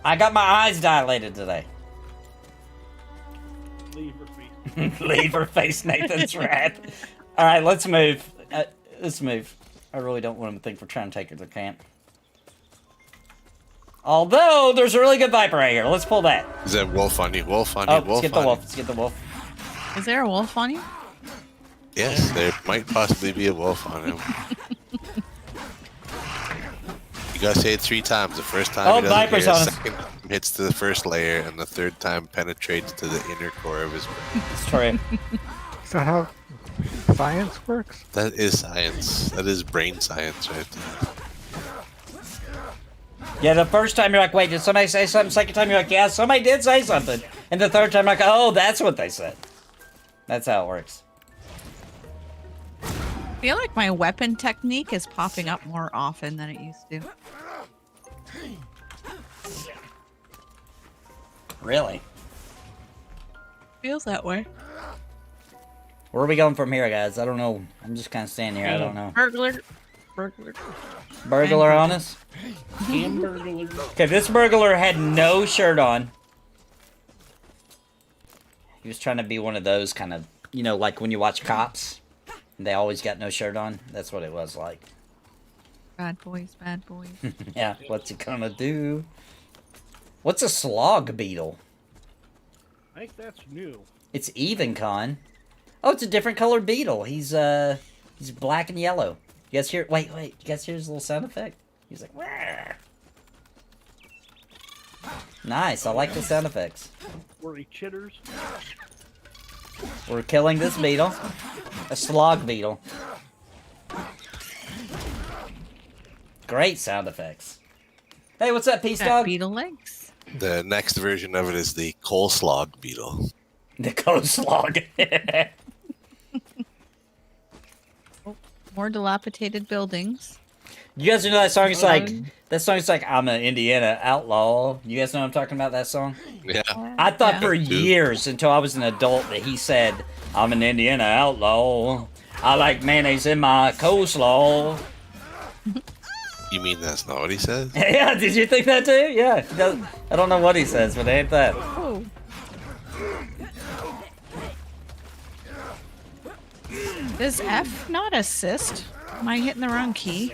I got my eyes dilated today. Leave her feet. Leave her face, Nathan's rat. All right, let's move. Let's move. I really don't want them to think we're trying to take her to camp. Although, there's a really good Viper right here. Let's pull that. is that wolf on you? Wolf on you? Oh, Wolf let's get the on wolf. you? Let's get the wolf. Is there a wolf on you? Yes, there might possibly be a wolf on him. You gotta say it 3 times. The first time Oh, he doesn't Viper's hear it, on us. second time hits to the first layer, and the third time penetrates to the inner core of his brain. It's true. Is that how science works? That is science. That is brain science right there. Yeah, the first time you're like, wait, did somebody say something? Second time you're like, yeah, somebody did say something. And the third time you're like, oh, that's what they said. That's how it works. I feel like my weapon technique is popping up more often than it used to. Really? Feels that way. Where are we going from here, guys? I don't know. I'm just kind of standing here. I don't know. Burglar. Burglar on us? Hamburglar. Okay, this burglar had no shirt on. He was trying to be one of those kind of, you know, like when you watch Cops, and they always got no shirt on. That's what it was like. Bad boys, bad boys. Yeah, what's he gonna do? What's a slog beetle? I think that's new. It's Evencon. Oh, it's a different colored beetle. He's black and yellow. You guys hear? Wait. You guys hear his little sound effect? He's like, "Wah." Nice. I like the sound effects. Were he chitters? We're killing this beetle. A slog beetle. Great sound effects. Hey, what's up, Peace Got Dog? beetle legs. The next version of it is the coleslaw beetle. The cold slog. More dilapidated buildings. You guys know that song? It's like I'm an Indiana outlaw. You guys know what I'm talking about? That song? Yeah. I thought Yeah. for years until I was an adult that he said, "I'm an Indiana outlaw. I like mayonnaise in my coleslaw." You mean that's not what he says? Yeah, did you think that too? Yeah. He does, I don't know what he says, but it ain't that. Oh. Does F not assist? Am I hitting the wrong key?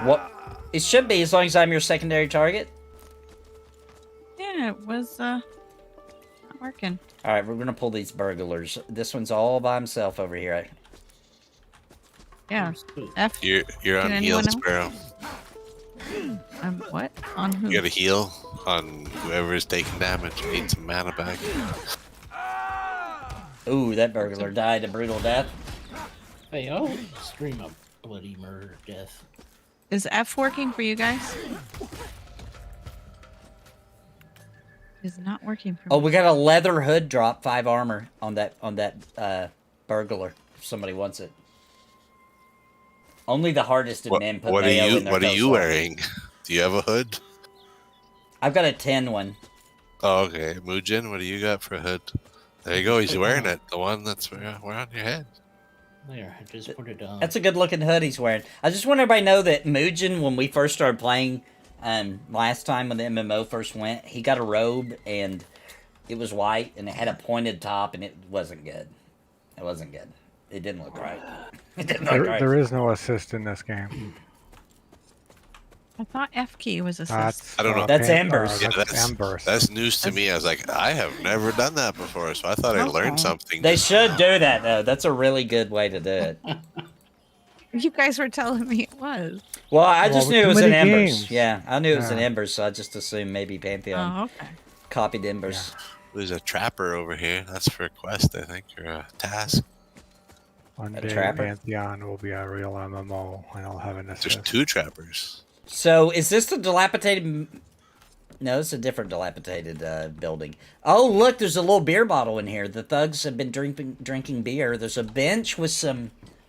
What? It should be as long as I'm your secondary target. Yeah, it was not working. All right, we're gonna pull these burglars. This one's all by himself over here. Yeah. F. You're on Can heel, anyone else? Sparrow. What? On who? You gotta heal on whoever is taking damage. You need some mana back. Ooh, that burglar died a brutal death. Hey, I'll stream a bloody murder death. Is F working for you guys? Is not working for Oh, me. we got a leather hood drop, 5 armor on that burglar. If somebody wants it. Only the hardest of men put What mayo in their are you coastline. wearing? Do you have a hood? I've got a 10 one. Oh, okay. Mujin, what do you got for a hood? There you go. He's wearing it. The one that's we're on your head. There, I just put it on. That's a good looking hood he's wearing. I just want everybody to know that Mujin, when we first started playing last time when the MMO first went, he got a robe and it was white and it had a pointed top and it wasn't good. It wasn't good. It didn't look right. It didn't look right. There is no assist in this game. I thought F key was assist. That's I don't know. That's Embers. Yeah, That's Embers. That's news to me. I was like, I have never done that before, so I thought I learned Okay. something. They should do that though. That's a really good way to do it. You guys were telling me it was. Well, I just with knew it too was in many Embers. games. Yeah, I knew it was in Yeah. Embers, so I just assumed maybe Pantheon Oh, okay. copied Embers. There's a trapper over here. That's for a quest, I think, or a task. One A day trapper? Pantheon will be a real MMO, and I'll have an There's assist. 2 trappers. So, is this the dilapidated... No, it's a different dilapidated building. Oh, look, there's a little beer bottle in here. The thugs have been drinking beer. There's a bench with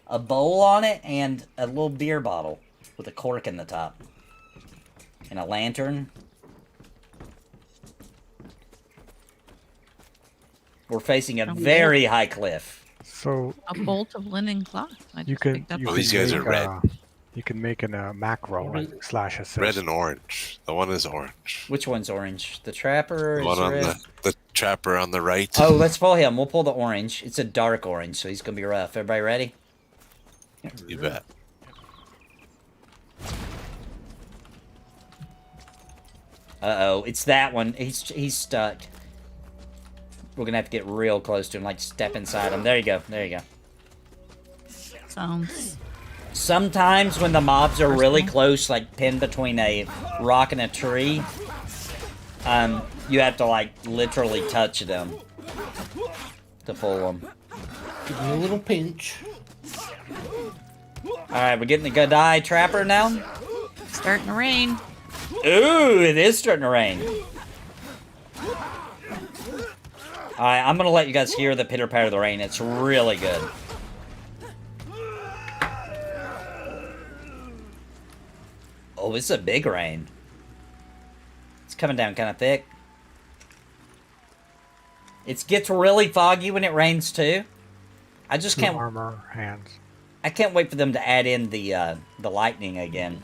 a bowl on it and a little beer bottle with a cork in the top. And a lantern. We're facing a very high cliff. So A bolt of linen cloth. I you just can picked up. you Oh, can these guys make are red. You can make in a macro What is- and slash assist. Red and orange. The one is orange. Which one's orange? The trapper The is one on red? the trapper on the right. Oh, let's pull him. We'll pull the orange. It's a dark orange, so he's going to be rough. Everybody ready? You bet. Uh-oh. It's that one. He's stuck. We're going to have to get real close to him, like step inside him. There you go. There you go. Sounds. Sometimes when the mobs are really close, like pinned between a rock and a tree, you have to, like, literally touch them to pull them. Give me a little pinch. Alright, we're getting the good eye trapper now. Starting to rain. Ooh, it is starting to rain. Alright, I'm gonna let you guys hear the pitter patter of the rain. It's really good. Oh, it's a big rain. It's coming down kind of thick. It gets really foggy when it rains too. I just Two can't. armor hands. I can't wait for them to add in the lightning again.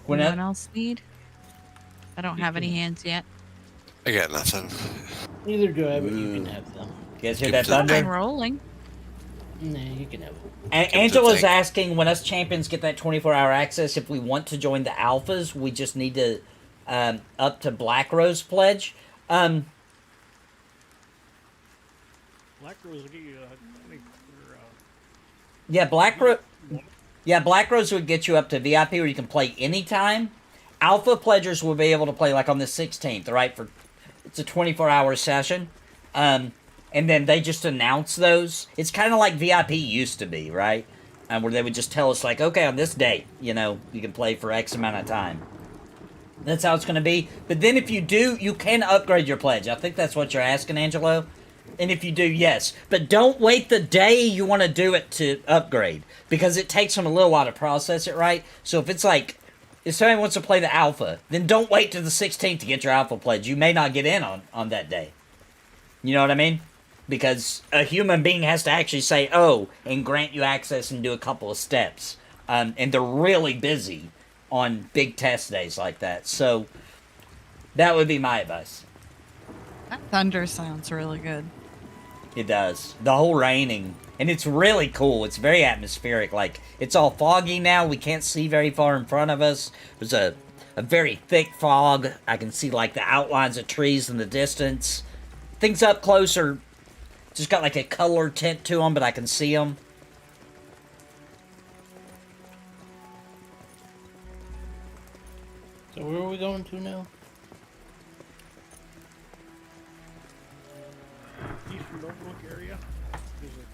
When Anyone else need? I don't have any hands yet. I got nothing. Neither do I, but you can have them. You guys hear Give that them- I'm thunder? rolling. Nah, you can have them. Angela's tank. asking when us champions get that 24-hour access, if we want to join the alphas, we just need to up to Black Rose pledge. Black Rose will get you, I think, for, Yeah, Black Rose would get you up to VIP where you can play anytime. Alpha pledgers will be able to play like on the 16th, right? It's a 24-hour session. And then they just announce those. It's kind of like VIP used to be, right? Where they would just tell us, like, okay, on this date, you know, you can play for X amount of time. That's how it's going to be. But then if you do, you can upgrade your pledge. I think that's what you're asking, Angelo. And if you do, yes. But don't wait the day you want to do it to upgrade. Because it takes them a little while to process it, right? So if it's like, if somebody wants to play the alpha, then don't wait to the 16th to get your alpha pledge. You may not get in on that day. You know what I mean? Because a human being has to actually say, oh, and grant you access and do a couple of steps. And they're really busy on big test days like that. So that would be my advice. That thunder sounds really good. It does. The whole raining. And it's really cool. It's very atmospheric. Like, it's all foggy now. We can't see very far in front of us. There's a very thick fog. I can see, like, the outlines of trees in the distance. Things up closer just got, like, a color tint to them, but I can see them. So where are we going to now? Eastern Overlook area. Is it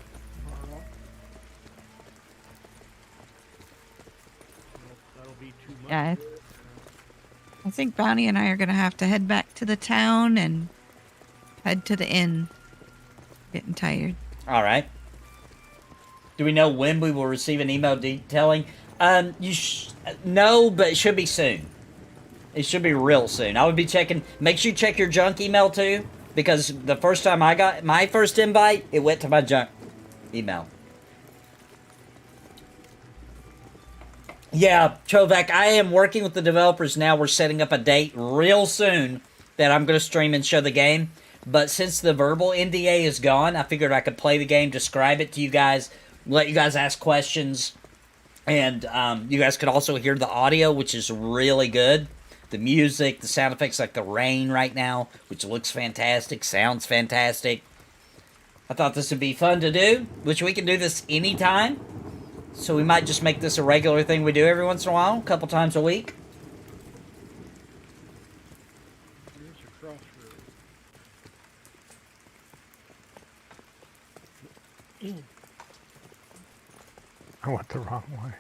far off? That'll be too much. Yeah, I think Bounty and I are going to have to head back to the town and head to the inn. Getting tired. All right. Do we know when we will receive an email detailing? No, but it should be soon. It should be real soon. I would be checking. Make sure you check your junk email too, because the first time I got my first invite, it went to my junk email. Yeah, Chovak, I am working with the developers now. We're setting up a date real soon that I'm going to stream and show the game. But since the verbal NDA is gone, I figured I could play the game, describe it to you guys, let you guys ask questions, and you guys could also hear the audio, which is really good. The music, the sound effects, like the rain right now, which looks fantastic, sounds fantastic. I thought this would be fun to do, which we can do this anytime. So we might just make this a regular thing we do every once in a while, a couple times a week. There's a crossroad. I went the wrong way.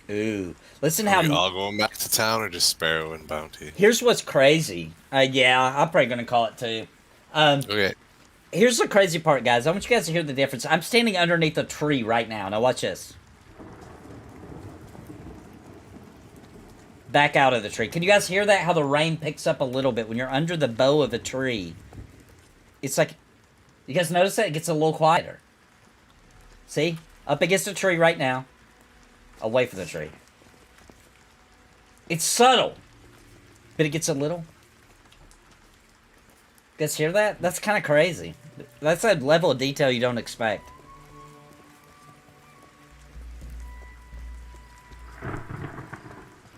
Ooh, listen Are how... we all going back to town or just Sparrow and Bounty? Here's what's crazy. Yeah, I'm probably going to call it too. Okay. Here's the crazy part, guys. I want you guys to hear the difference. I'm standing underneath a tree right now. Now watch this. Back out of the tree. Can you guys hear that? How the rain picks up a little bit when you're under the bow of a tree. It's like... You guys notice that? It gets a little quieter. See? Up against a tree right now. Away from the tree. It's subtle. But it gets a little... You guys hear that? That's kind of crazy. That's a level of detail you don't expect.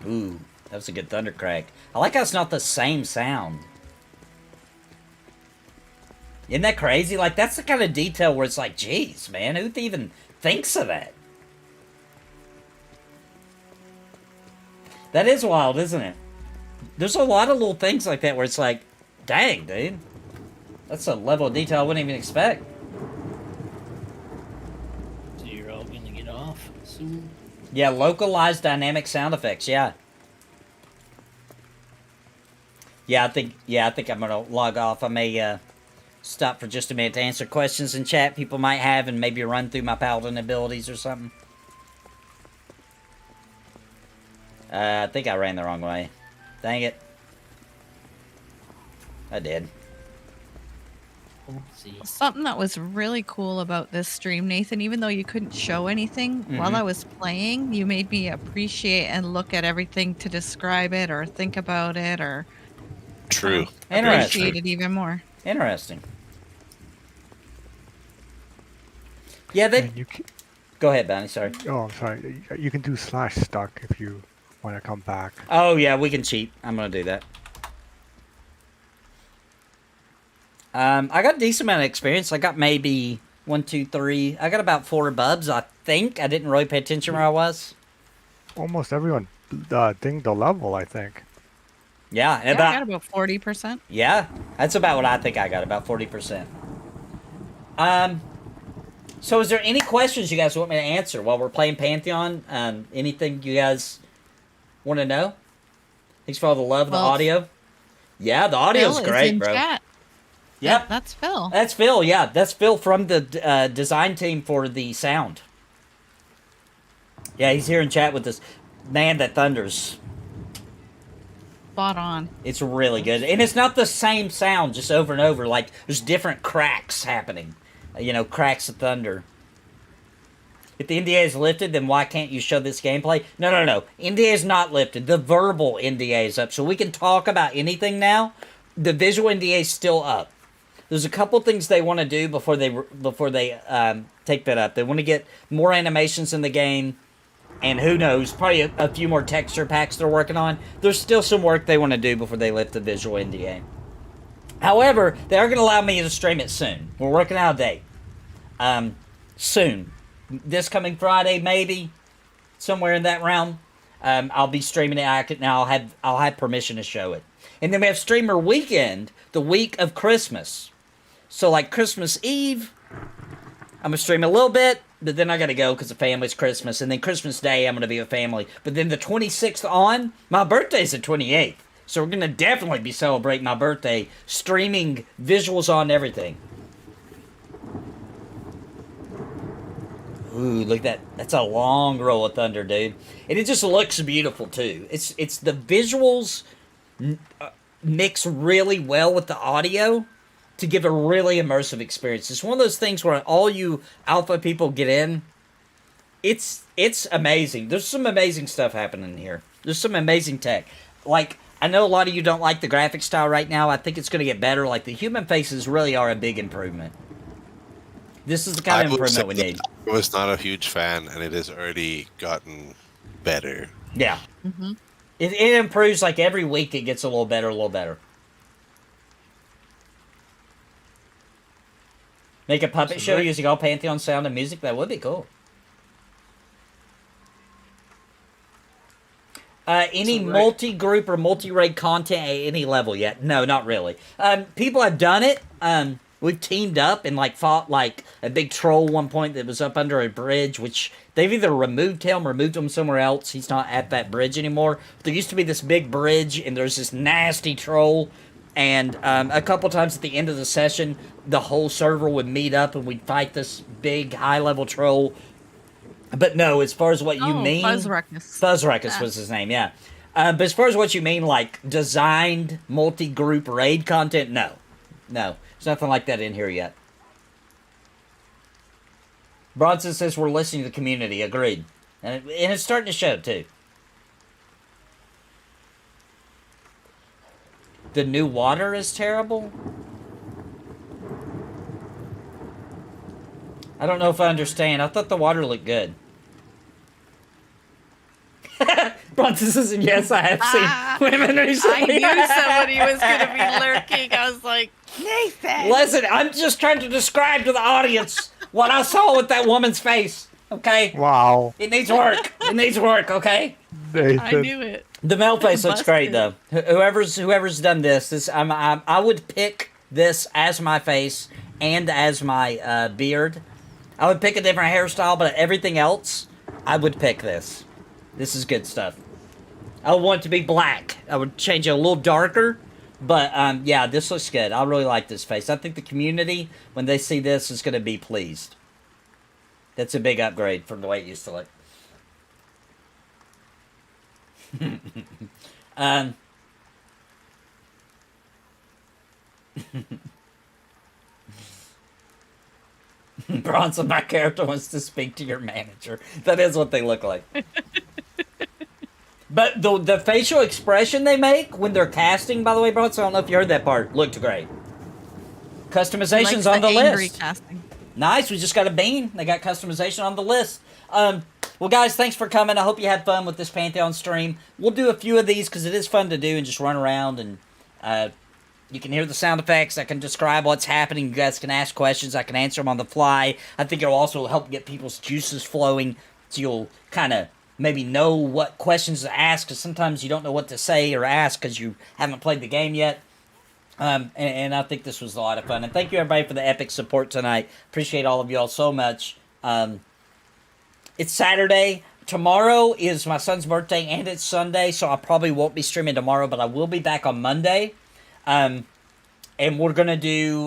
Ooh, that was a good thunder crack. I like how it's not the same sound. Isn't that crazy? Like, that's the kind of detail where it's like, geez, man, who even thinks of that? That is wild, isn't it? There's a lot of little things like that where it's like, dang, dude. That's a level of detail I wouldn't even expect. So you're all gonna get off soon? Yeah, localized dynamic sound effects, yeah. Yeah, I think I'm gonna log off. I may stop for just a minute to answer questions in chat people might have and maybe run through my paladin abilities or something. I think I ran the wrong way. Dang it. I did. Oopsie. Something that was really cool about this stream, Nathan, even though you couldn't show anything, while I was playing, you made me appreciate and look at everything to describe it or think about it or True. Interesting. appreciate it even more. Interesting. Yeah, they... And you can, Go ahead, Bounty, sorry. oh, I'm sorry. You can do /stuck if you want to come back. Oh, yeah, we can cheat. I'm gonna do that. I got a decent amount of experience. I got maybe 1, 2, 3. I got about 4 bubs, I think. I didn't really pay attention where I was. Almost everyone dinged the level, I think. Yeah, Yeah, I got about 40%. Yeah, that's about what I think I got, about 40%. So is there any questions you guys want me to answer while we're playing Pantheon? Anything you guys want to know? Thanks for all the love, the Well, audio. Yeah, the audio's Phil is great, in bro. chat. Yep. That's Phil. That's Phil, yeah. That's Phil from the design team for the sound. Yeah, he's here in chat with us. Man, that thunders. Spot on. It's really good. And it's not the same sound just over and over. Like, there's different cracks happening. You know, cracks of thunder. If the NDA is lifted, then why can't you show this gameplay? No. NDA is not lifted. The verbal NDA is up. So we can talk about anything now. The visual NDA is still up. There's a couple things they want to do before they take that up. They want to get more animations in the game. And who knows, probably a few more texture packs they're working on. There's still some work they want to do before they lift the visual NDA. However, they are going to allow me to stream it soon. We're working out a date. Soon. This coming Friday, maybe. Somewhere in that realm. I'll be streaming it. I'll have permission to show it. And then we have streamer weekend, the week of Christmas. So like Christmas Eve, I'm gonna stream a little bit, but then I gotta go because the family's Christmas. And then Christmas Day, I'm gonna be with family. But then the 26th on, my birthday's the 28th. So we're gonna definitely be celebrating my birthday, streaming visuals on everything. Ooh, look at that. That's a long roll of thunder, dude. And it just looks beautiful, too. It's the visuals mix really well with the audio to give a really immersive experience. It's one of those things where all you alpha people get in. It's amazing. There's some amazing stuff happening here. There's some amazing tech. Like, I know a lot of you don't like the graphic style right now. I think it's going to get better. Like, the human faces really are a big improvement. This is the kind of improvement we need. I was not a huge fan, and it has already gotten better. Yeah. Mm-hmm. It improves, like, every week it gets a little better, a little better. Make a puppet show using all Pantheon sound and music? That would be cool. Any multi-group or multi-raid content at any level yet? No, not really. People have done it. We've teamed up and like fought like a big troll one point that was up under a bridge, which they've either removed him somewhere else. He's not at that bridge anymore. There used to be this big bridge, and there's this nasty troll. And a couple times at the end of the session, the whole server would meet up and we'd fight this big high-level troll. But no, as far as what you mean... Fuzzruckus was his name, yeah. But as far as what you mean, like, designed multi-group raid content, no. No, there's nothing like that in here yet. Bronson says we're listening to the community. Agreed. And it's starting to show, too. The new water is terrible? I don't know if I understand. I thought the water looked good. Bronson says, yes, I have seen women recently. I knew somebody was going to be lurking. I was like, Nathan! Listen, I'm just trying to describe to the audience what I saw with that woman's face, okay? Wow. It needs work. It needs work, okay? Nathan. I knew it. The male face looks great, though. Whoever's done this, I would pick this as my face and as my beard. I would pick a different hairstyle, but everything else, I would pick this. This is good stuff. I would want it to be black. I would change it a little darker, but yeah, this looks good. I really like this face. I think the community, when they see this, is going to be pleased. That's a big upgrade from the way it used to look. Bronson, my character wants to speak to your manager. That is what they look like. But the facial expression they make when they're casting, by the way, Bronson, I don't know if you heard that part, looked great. Customization's on the list. Casting. Nice, we just got a bean. They got customization on the list. Well, guys, thanks for coming. I hope you had fun with this Pantheon stream. We'll do a few of these because it is fun to do and just run around and you can hear the sound effects. I can describe what's happening. You guys can ask questions. I can answer them on the fly. I think it'll also help get people's juices flowing so you'll kind of maybe know what questions to ask because sometimes you don't know what to say or ask because you haven't played the game yet. And I think this was a lot of fun. And thank you, everybody, for the epic support tonight. Appreciate all of y'all so much. It's Saturday. Tomorrow is my son's birthday, and it's Sunday, so I probably won't be streaming tomorrow, but I will be back on Monday. And we're going to do,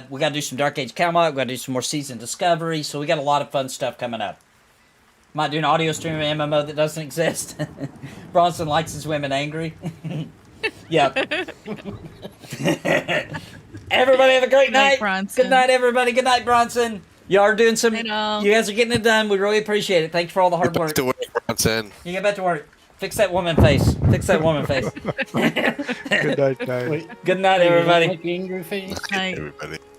we got to do some Dark Age Camelot, we got to do some more Season Discovery, so we got a lot of fun stuff coming up. Might do an audio stream of MMO that doesn't exist. Bronson likes his women angry. Yep. Everybody have a great night. Good night, everybody. Good night, Bronson. Y'all are doing some, you guys are getting it done. We really appreciate it. Thanks for all the hard work. Get back to work, Bronson. You get back to work. Fix that woman face. Fix that woman face. Good night, guys. Good night, everybody. Angry face. Night. Everybody.